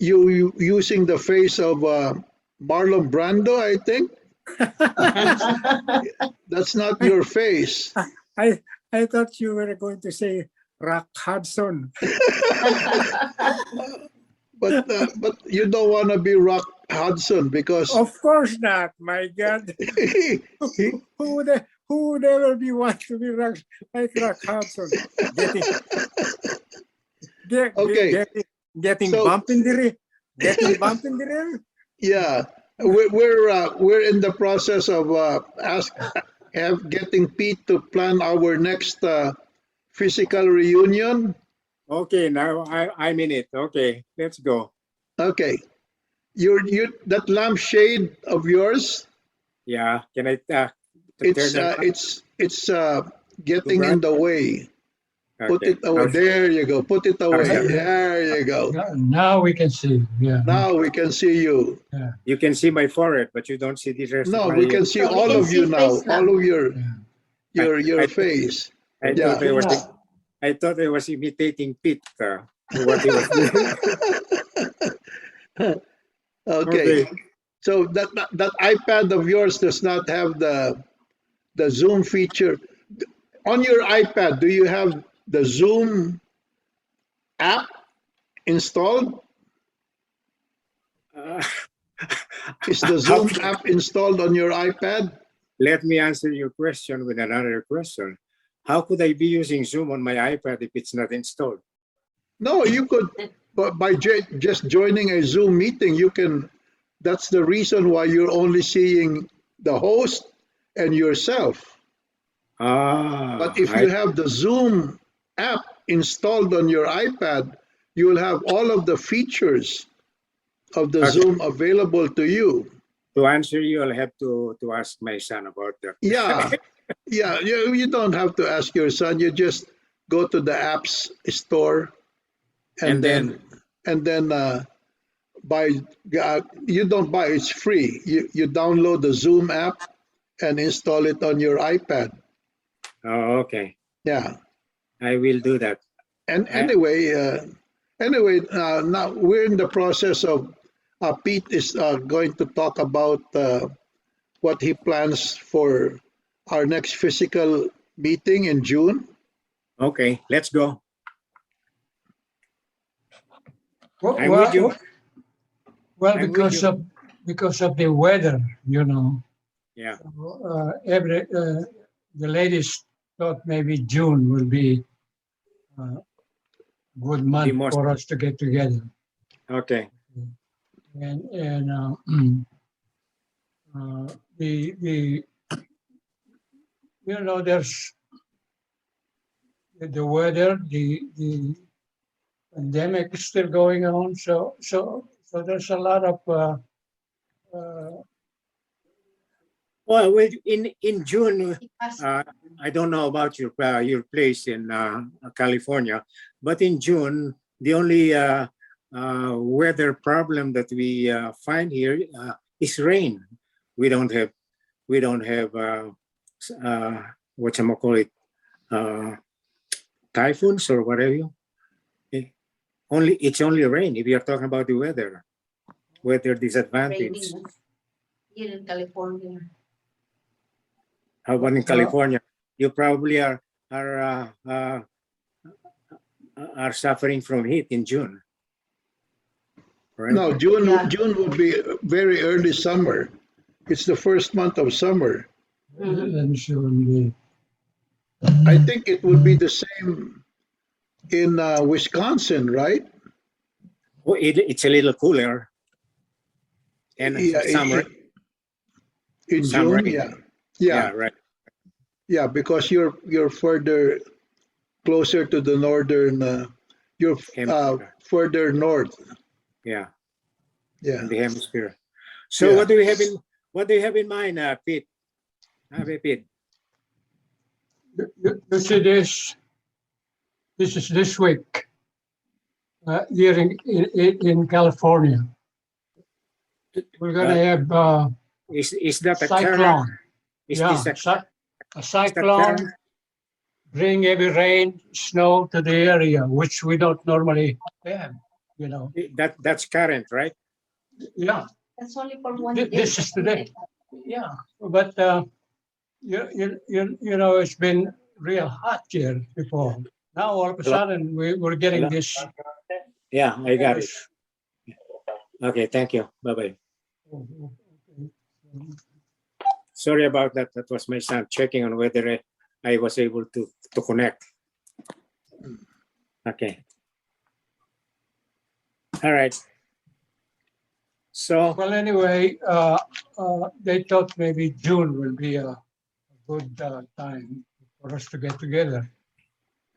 you using the face of Marlon Brando, I think. That's not your face. I thought you were going to say Rock Hudson. But you don't want to be Rock Hudson because Of course not. My God, who would ever be want to be like Rock Hudson? Okay. Getting So- bumped in the rear. Getting bumped in the rear. yeah, we're in the process of getting Pete to plan our next physical reunion. Okay, now I'm in it. Okay, let's go. Okay, you that lampshade of yours, Yeah, can I turn it's it on? it's getting in the way. Put Okay. it away. There you go. Put it away. Okay. There you go. Now we can see. Yeah. Now we can see you. You can see my forehead, but you don't see the rest No, of my. we can see No, we all can of you see now. face now. All of your Yeah. face. I Yeah. thought I was imitating Pete. What he was doing. Okay. So that iPad of yours does not have the Zoom feature. On your iPad, do you have the Zoom app installed? Is the Zoom app installed on your iPad? Let me answer your question with another question. How could I be using Zoom on my iPad if it's not installed? No, you could, but by just joining a Zoom meeting, you can. That's the reason why you're only seeing the host and yourself. But if you have the Zoom app installed on your iPad, you will have all of the features of the Okay. Zoom available to you. To answer you, I'll have to ask my son about that. Yeah, yeah. You don't have to ask your son. You just go to the apps store, and then buy. You don't buy. It's free. You download the Zoom app and install it on your iPad. Oh, okay. Yeah. I will do that. And anyway, now we're in the process of Pete is going to talk about what he plans for our next physical meeting in June. Okay, let's go. I'm Well, with you. well, I'm with because of the weather, you know. Yeah. The ladies thought maybe June will be a good month most- for us to get together. Okay. And the you know, there's the weather, the pandemic is still going on, so there's a lot of Well, in June, I don't know about your place in California, but in June, the only weather problem that we find here is rain. We don't have whatchamacallit, typhoons or whatever. It's only rain if you're talking about the weather disadvantage. Raining here in California. How about in California? You probably are suffering from heat in June. Right? No, June Yeah. June would be very early summer. It's the first month of summer. Then soon I think it would be the same in Wisconsin, right? Well, it's a little cooler. And Yeah, summer. in Some June, rain. yeah. Yeah, Yeah, right. yeah, because you're further closer to the northern you're Hemisphere. further north. Yeah, Yeah. in the hemisphere. So Yeah. what do you have in mind, Pete? Pete? you see this is this week here in California. We're gonna have Is that a cyclone. current? Is Yeah, this a cyclone current? bring heavy rain, snow to the area, which we don't normally have, you know. That's current, right? Yeah, That's only for one Th- day. this is isn't today. it? yeah. But you know, it's been real hot here before. Now all of a sudden we're getting Hello? this. Yeah, I got it. Okay, thank you. Bye-bye. Sorry about that. That was my son checking on whether I was able to connect. Okay. All right. So, Well, anyway, they thought maybe June will be a good time for us to get together.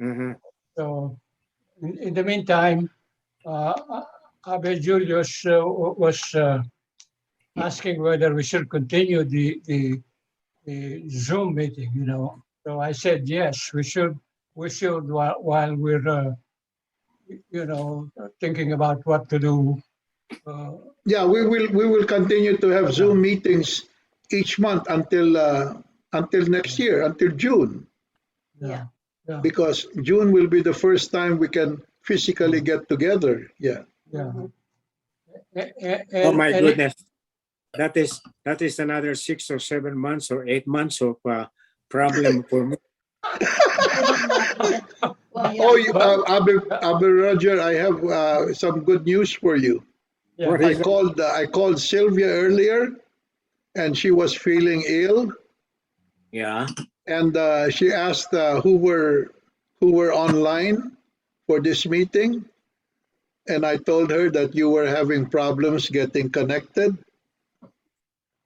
mhm. So, in the meantime, Abe Julius was asking whether we should continue the Zoom meeting. You know, so I said yes, we should. We should while we're you know thinking about what to do. Yeah, we will continue to have Zoom meetings each month until next year, until June, Yeah. Yeah. because June will be the first time we can physically get together. Yeah. Yeah. Oh my and goodness. That is another 6 or 7 months or 8 months of problem for me. Well, yeah. Oh, Abe Roger, I have some good news for you. Yeah. What is it? I called Sylvia earlier, and she was feeling ill, Yeah. and she asked who were online for this meeting, and I told her that you were having problems getting connected,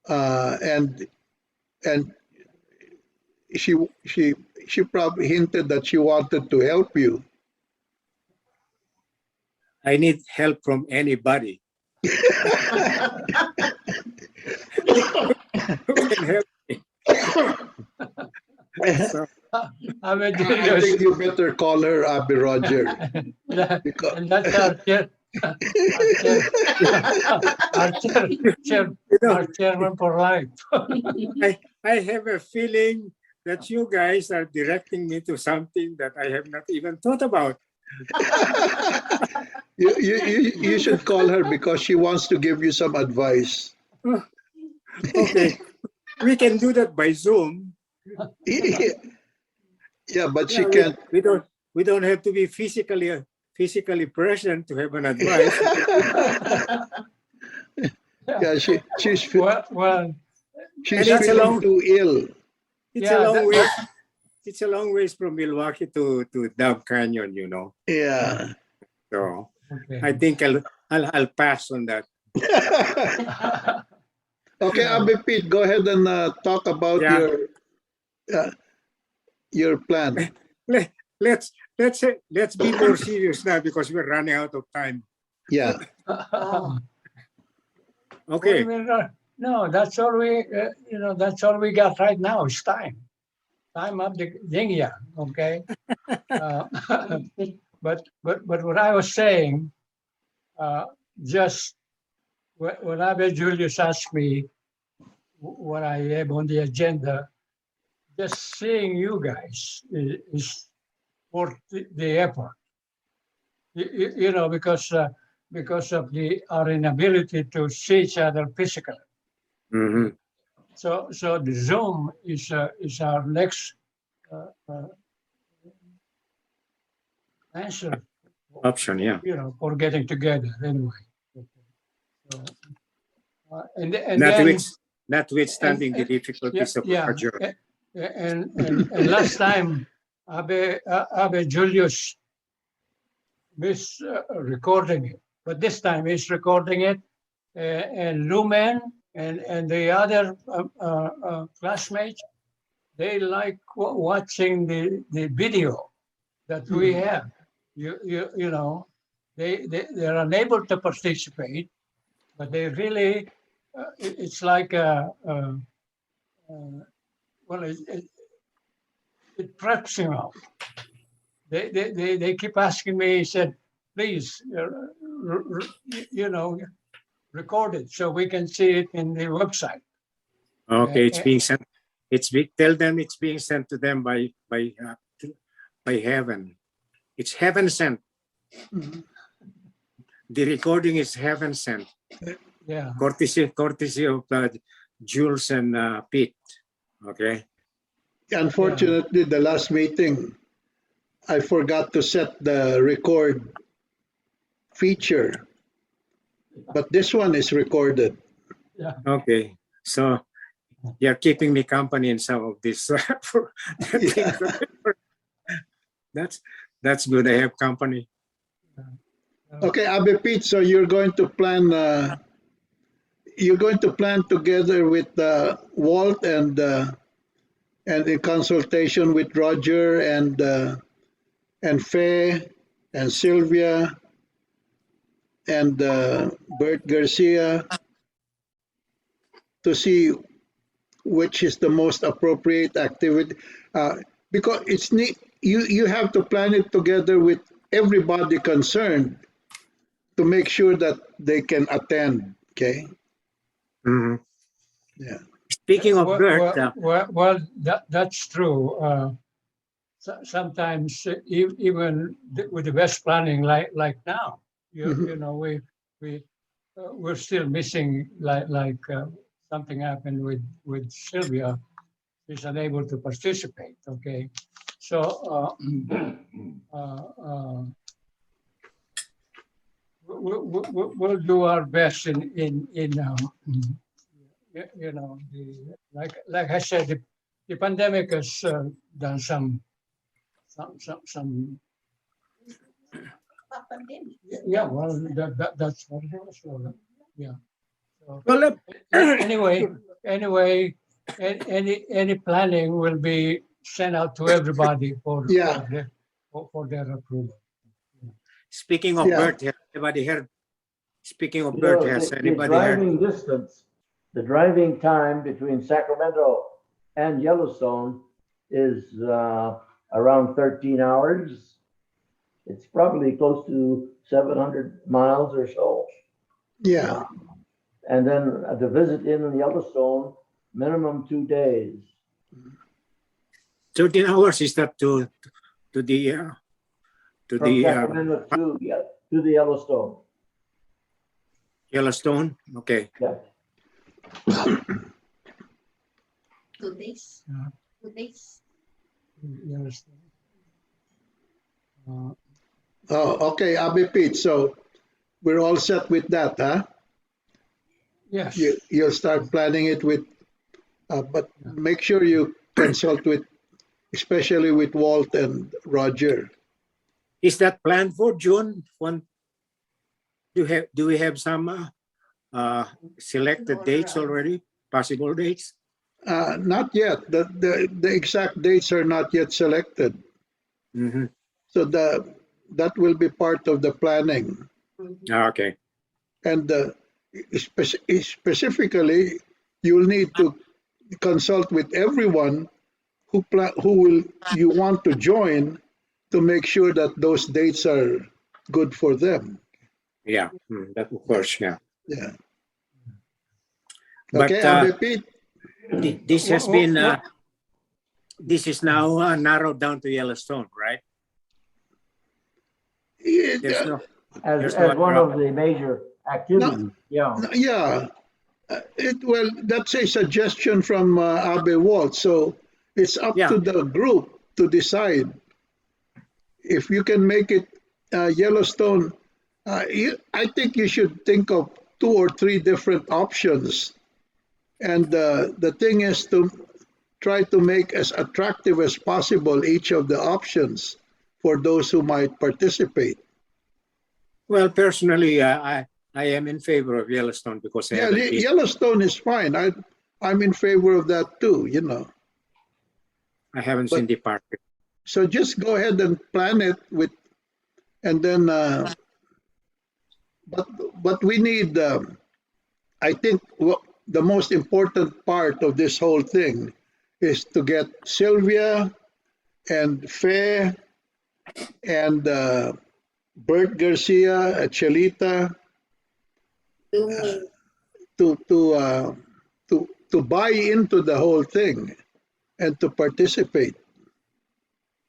and she probably hinted that she wanted to help you. I need help from anybody. Who can help me? So, Abe I Julius. think you better call her Abe Roger. Because And that's our chairman for life. I have a feeling that you guys are directing me to something that I have not even thought about. you should call her because she wants to give you some advice. Okay, we can do that by Zoom. Yeah, but she Yeah, can't. we don't have to be physically present to have an advice. Yeah, she's Well, she's And it's a feeling long- too ill. It's Yeah, a long that- way. It's a long ways from Milwaukee to Dove Canyon, you know. Yeah. So okay. I think I'll pass on that. Okay, Abe Pete, go ahead and talk about Yeah. your plan. Let's be more serious now because we're running out of time. Yeah. Okay. No, that's all we, that's all we got right now is time. Time of the Dingya, okay? But what I was saying, just when Abe Julius asked me what I have on the agenda, just seeing you guys is worth the effort. You know, because of our inability to see each other physically. Mhm. So the Zoom is our next answer, Option, yeah. you know, for getting together anyway. So, and then Notwithstanding the and- difficulties of yeah, Roger. and last time Abe Julius missed recording it, but this time he's recording it, and Lumen and the other classmates, they like watching the video that we have. You know, they're unable to participate, but they really it's like well, it preps him out. They keep asking me. He said, "Please, you know, record it so we can see it in the website." Okay, it's being sent. Tell them it's being sent to them by heaven. It's heaven sent. The recording is heaven sent. Yeah. Courtesy of Jules and Pete. Okay. Unfortunately, the last meeting, I forgot to set the record feature, but this one is recorded. Yeah. Okay. So you're keeping me company in some of this. Yeah. That's good. I have company. Okay, Abe Pete, so you're going to plan together with Walt and in consultation with Roger and Faye and Sylvia and Bert Garcia to see which is the most appropriate activity, because it's neat. You have to plan it together with everybody concerned to make sure that they can attend. Okay. Mhm. Yeah. Speaking of Bert, well, that's true. Sometimes even with the best planning, like now, you know, we're still missing like something happened with Sylvia. She's unable to participate. Okay, so we'll do our best in you know, like I said, the pandemic has done some yeah, well, that's what it was. So, yeah. So, well, anyway, any planning will be sent out to everybody for Yeah. for their approval. speaking of Yeah. Bert, has anybody heard? Speaking of You Bert, know, has the anybody heard? driving distance, the driving time between Sacramento and Yellowstone is around 13 hours. It's probably close to 700 miles or so. Yeah. And then the visit in Yellowstone, minimum 2 days. 13 hours is that to the From Sacramento to the Yellowstone. Yellowstone? Okay. Yeah. 2 days. Yeah. 2 days. You understand? Oh, okay, Abe Pete. So we're all set with that, huh? Yes. You'll start planning it with, but make sure you consult with, especially with Walt and Roger. Is that planned for June? Do we have some selected dates already? Possible dates? Not yet. The exact dates are not yet selected. Mhm. So that will be part of the planning. Okay. And specifically, you'll need to consult with everyone who you want to join to make sure that those dates are good for them. Yeah. That of course. Yeah. Yeah. But Okay, Abe Pete. this has been this is now narrowed down to Yellowstone, right? There's no, as no one other of the major activities. Yeah. Yeah, well, that's a suggestion from Abe Walt. So it's up Yeah. to the group to decide if you can make it Yellowstone. I think you should think of 2 or 3 different options, and the thing is to try to make as attractive as possible each of the options for those who might participate. Well, personally, I am in favor of Yellowstone because I Yeah, haven't been. Yellowstone is fine. I'm in favor of that too. I haven't seen the park. So just go ahead and plan it and then. But we need. I think the most important part of this whole thing is to get Sylvia and Faye and Bert Garcia, Chelita, Doing to buy into the whole thing and to participate.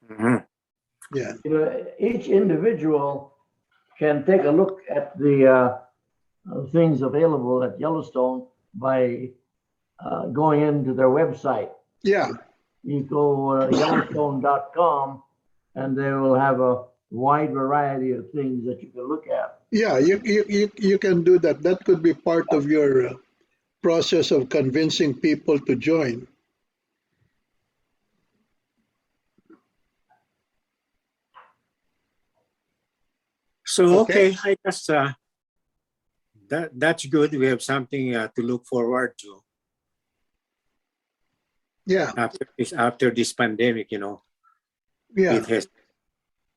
Mhm. Yeah. Each individual can take a look at the things available at Yellowstone by going into their website. Yeah. You go yellowstone.com and they will have a wide variety of things that you can look at. Yeah, you can do that. That could be part of your process of convincing people to join. So Okay. okay, I guess that's good. We have something to look forward to Yeah, after this pandemic. yeah,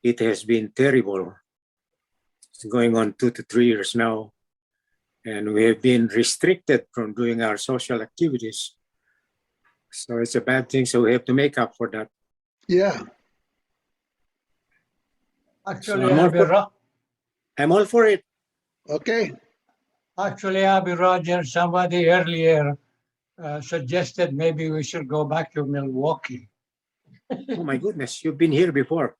It has been terrible. It's going on 2 to 3 years now, and we have been restricted from doing our social activities. So it's a bad thing. So we have to make up for that. yeah. Actually, I'm all Abby, for- I'm all for it. Okay. Actually, Abby Roger, somebody earlier suggested maybe we should go back to Milwaukee. Oh my goodness, you've been here before.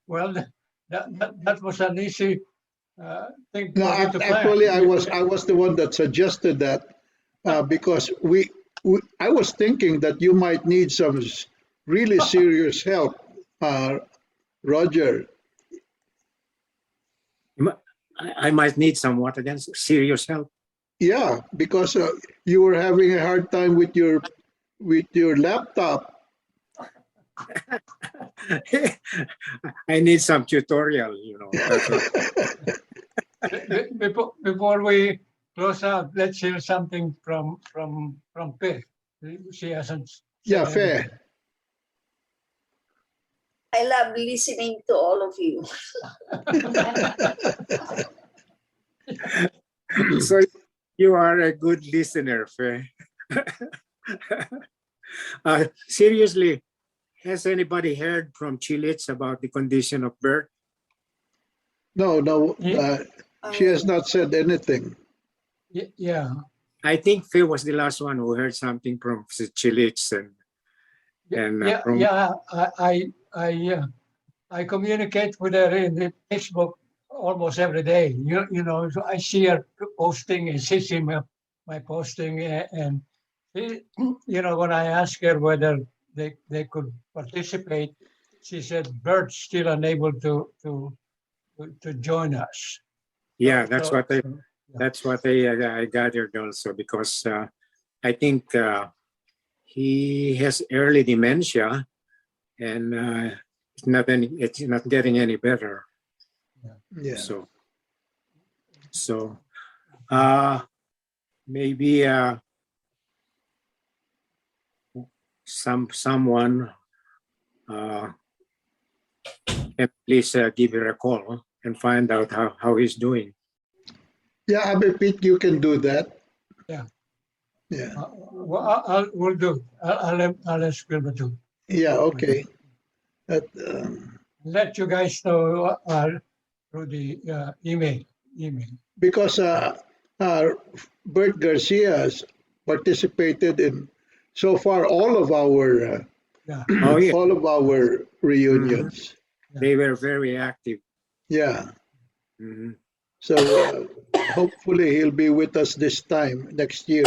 Well, that was an easy thing No, for you to plan. actually, I was the one that suggested that because I was thinking that you might need some really serious help, Roger. I might need somewhat against serious help. Yeah, because you were having a hard time with your laptop. I need some tutorial, Before we close out, let's hear something from Faye. She hasn't. Yeah, said fair. anything. I love listening to all of you. So you are a good listener, Faye. Seriously, has anybody heard from Chilits about the condition of Bert? No, she has not said anything. Yeah. I think Faye was the last one who heard something from Chilits and I communicate with her in the Facebook almost every day. So I see her posting and she sees my posting, and when I ask her whether they could participate, she said Bert's still unable to join us. yeah, that's what So, I gathered also, because I think he has early dementia, and it's not getting any better. Yeah. So maybe someone can please give her a call and find out how he's doing. Yeah, Abe Pete, you can do that. Yeah. Yeah. We'll do. I'll ask Wilbur to Yeah, okay. let you guys know through the email. Because Bert Garcia has participated in so far all of our Yeah. Oh, yeah. all of our reunions. They were very active. Yeah. Mhm. So hopefully he'll be with us this time next year.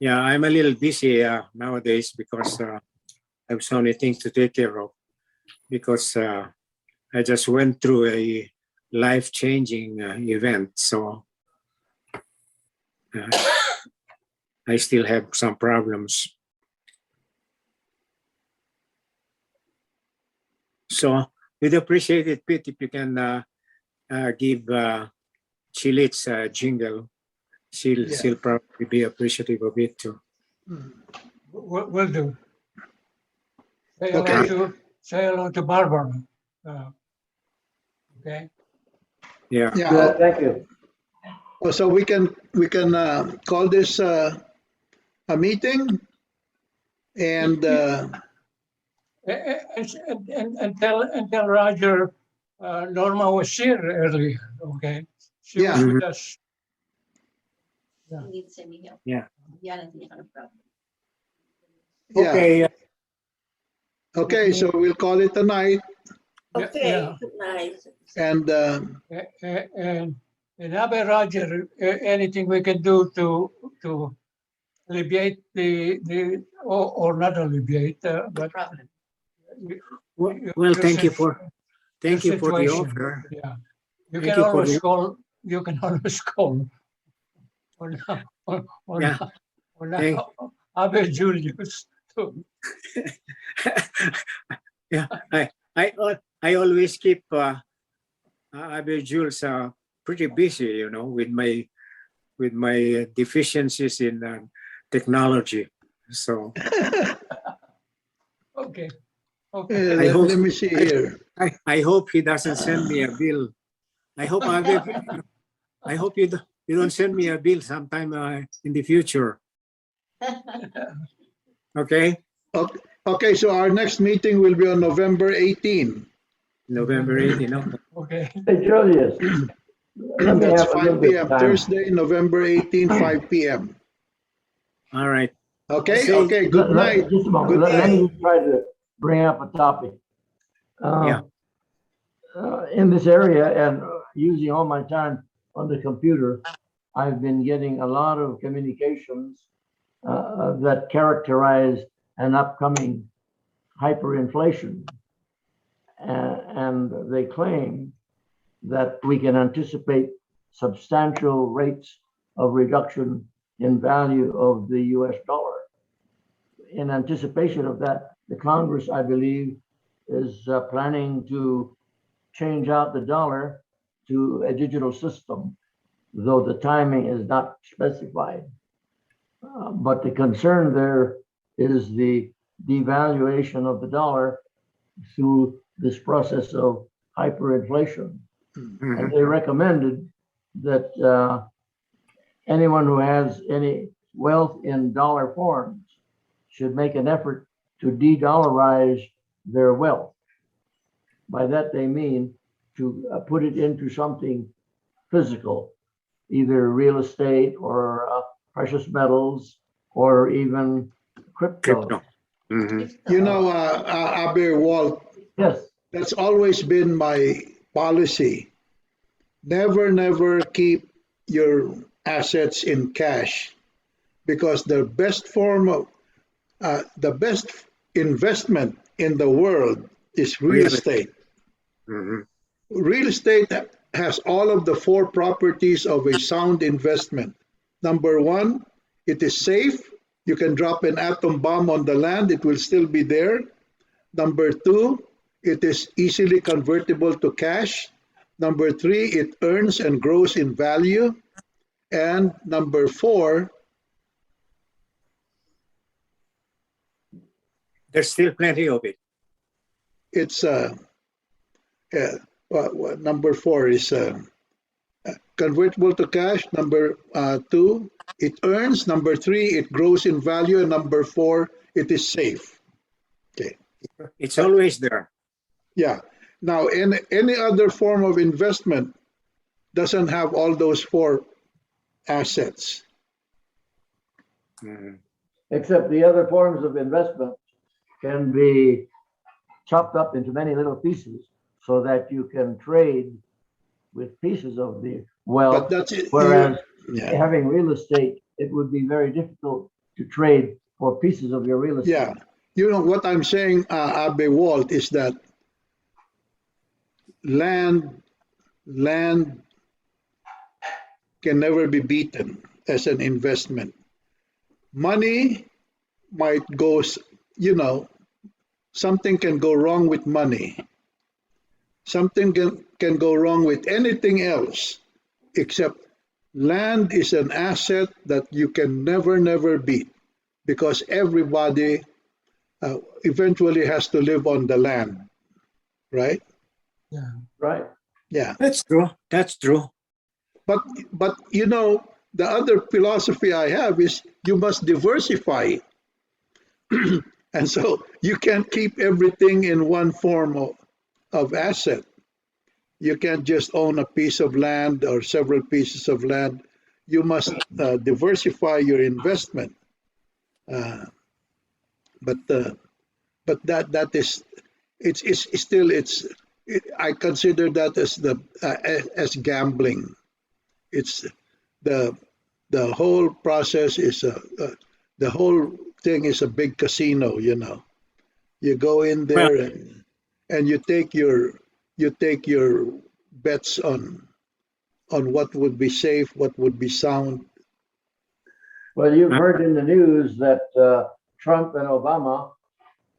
Yeah, I'm a little busy nowadays because I have so many things to take care of. Because I just went through a life-changing event, so I still have some problems. So we'd appreciate it, Pete, if you can give Chilit's jingle. She'll probably be appreciative of it too. Will do. Okay. Say hello to Barbara. Okay. Yeah. Yeah. Good, thank you. So we can call this a meeting, and And tell Roger Norma was here earlier. Okay. She was Yeah. with us. You need to send me help. Yeah. Yeah, that's not a problem. yeah. Okay. Okay. So we'll call it a night, Okay, Yeah. good night. and And Abe Roger, anything we can do to alleviate or not alleviate, No but problem. Well, thank you for the situation. offer. Yeah, you Thank can you for always the- call. You can always call. Yeah. Hey. Abe Julius. too. Yeah, I always keep Abel Jules pretty busy, with my deficiencies in technology. So Okay. let, hope- let me see here. I hope he doesn't send me a bill. I hope Abel, I hope you don't send me a bill sometime in the future. Okay, Okay. So our next meeting will be on November 18. November 18. Okay. Hey, Julius, let me That's have a little 5 bit p.m. of time. Thursday, November 18, 5 p.m. All right. Okay. Say- Okay. Good night. Just a moment. Good Let night. me try to bring up a topic. Yeah. In this area and using all my time on the computer, I've been getting a lot of communications that characterize an upcoming hyperinflation. And they claim that we can anticipate substantial rates of reduction in value of the US dollar. In anticipation of that, the Congress, I believe, is planning to change out the dollar to a digital system, though the timing is not specified. But the concern there is the devaluation of the dollar through this process of hyperinflation. Mhm. And they recommended that anyone who has any wealth in dollar forms should make an effort to de-dollarize their wealth. By that they mean to put it into something physical, either real estate or precious metals or even crypto. Crypto. Mhm. You know, Abe Walt, Yes, that's always been my policy. Never keep your assets in cash, because the best form of the best investment in the world is real Real estate. Mhm. Real estate has all of the four properties of a sound investment. Number one, it is safe. You can drop an atom bomb on the land, it will still be there. Number two, it is easily convertible to cash. Number three, it earns and grows in value. And number four, There's still plenty of it. it's number four is convertible to cash. Number two, it earns. Number three, it grows in value. And number four, it is safe. Okay. It's always there. Yeah. Now, in any other form of investment doesn't have all those four assets. Mm. Except the other forms of investment can be chopped up into many little pieces so that you can trade with pieces of the But wealth. that's it. Whereas Yeah. having real estate, it would be very difficult to trade for pieces of your real estate. Yeah. You know what I'm saying, Abe Walt, is that land can never be beaten as an investment. Money might go, you know, something can go wrong with money. Something can go wrong with anything else, except land is an asset that you can never beat because everybody eventually has to live on the land, right? Yeah. Right. Yeah. That's true. That's true. But you know, the other philosophy I have is you must diversify. And so you can't keep everything in one form of asset. You can't just own a piece of land or several pieces of land. You must diversify your investment. Uh, but that is it's still I consider that as as gambling. It's the the whole process is the whole thing is a big casino. You know, you go in Well, there and you take your bets on what would be safe, what would be sound. Well, you've heard in the news that Trump and Obama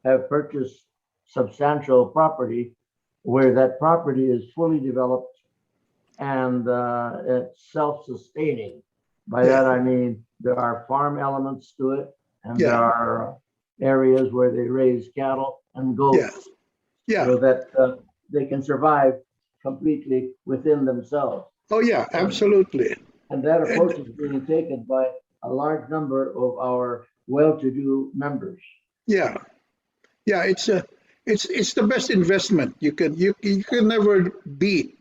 have purchased substantial property where that property is fully developed and it's self-sustaining. By that, I mean there are farm elements to it, and there Yeah. are areas where they raise cattle and goats Yeah. so that they can survive completely within themselves. Oh yeah, absolutely. And that approach is being taken by a large number of our well-to-do members. Yeah. Yeah, it's the best investment. You can never beat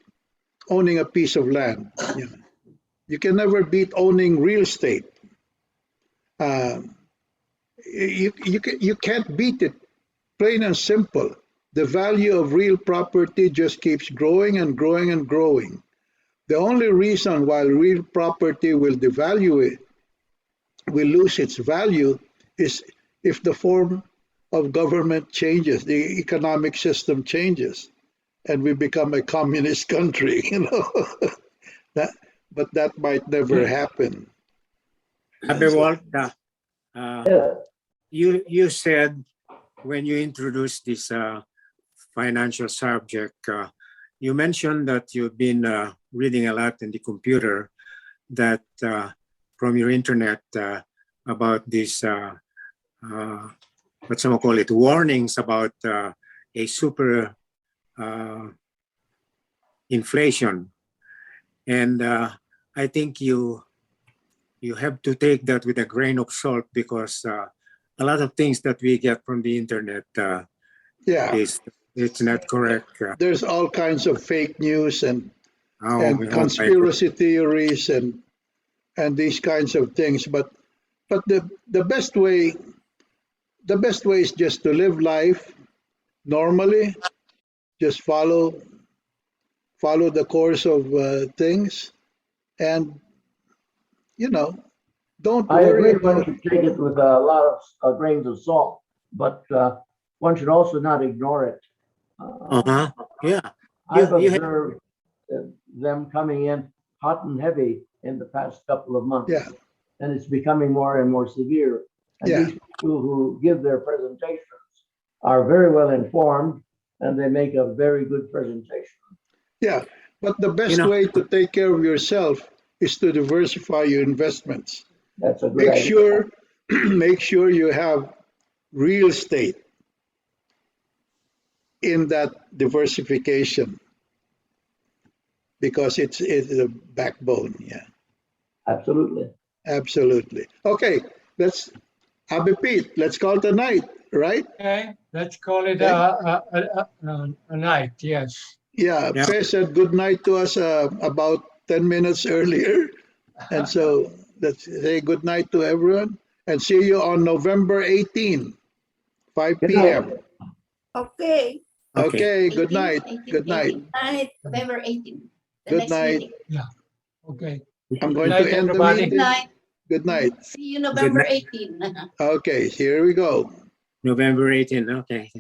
owning a piece of land. You know. You can never beat owning real estate. You can't beat it. Plain and simple. The value of real property just keeps growing and growing and growing. The only reason why real property will devalue it, will lose its value, is if the form of government changes, the economic system changes, and we become a communist country. You know, but that might never happen. Abe Walt, Yeah. you said when you introduced this financial subject, you mentioned that you've been reading a lot in the computer that from your internet about this, what some call it, warnings about a super inflation. And I think you have to take that with a grain of salt because a lot of things that we get from the internet Yeah, it's not correct. there's all kinds of fake news and Oh, conspiracy theories and these kinds of things. But the best way is just to live life normally. Just follow the course of things, and you know, don't I worry agree one about. should take it with a lot of grains of salt, but one should also not ignore it. Yeah. I've You have- observed them coming in hot and heavy in the past couple of months. Yeah. And it's becoming more and more severe. And Yeah. these people who give their presentations are very well informed and they make a very good presentation. Yeah, but the best way to take care of yourself is to diversify your investments. That's a good idea. Make sure you have real estate in that diversification because it's a backbone. Yeah, Absolutely. absolutely. Okay, let's Abby Pete. Let's call it a night, right? Okay, let's call it a night. Yes. Yeah, Yeah. Faye said good night to us about 10 minutes earlier. And so let's say good night to everyone. and see you on November 18, 5 Good night. p.m. Okay. Okay, 18, good night. 18, Good night. 18. Night. November 18. The Good next night. meeting. Okay. I'm going Good to night, end the everybody. Good meeting. night. Good night. See you November night. 18. Okay, here we go. November 18. Okay.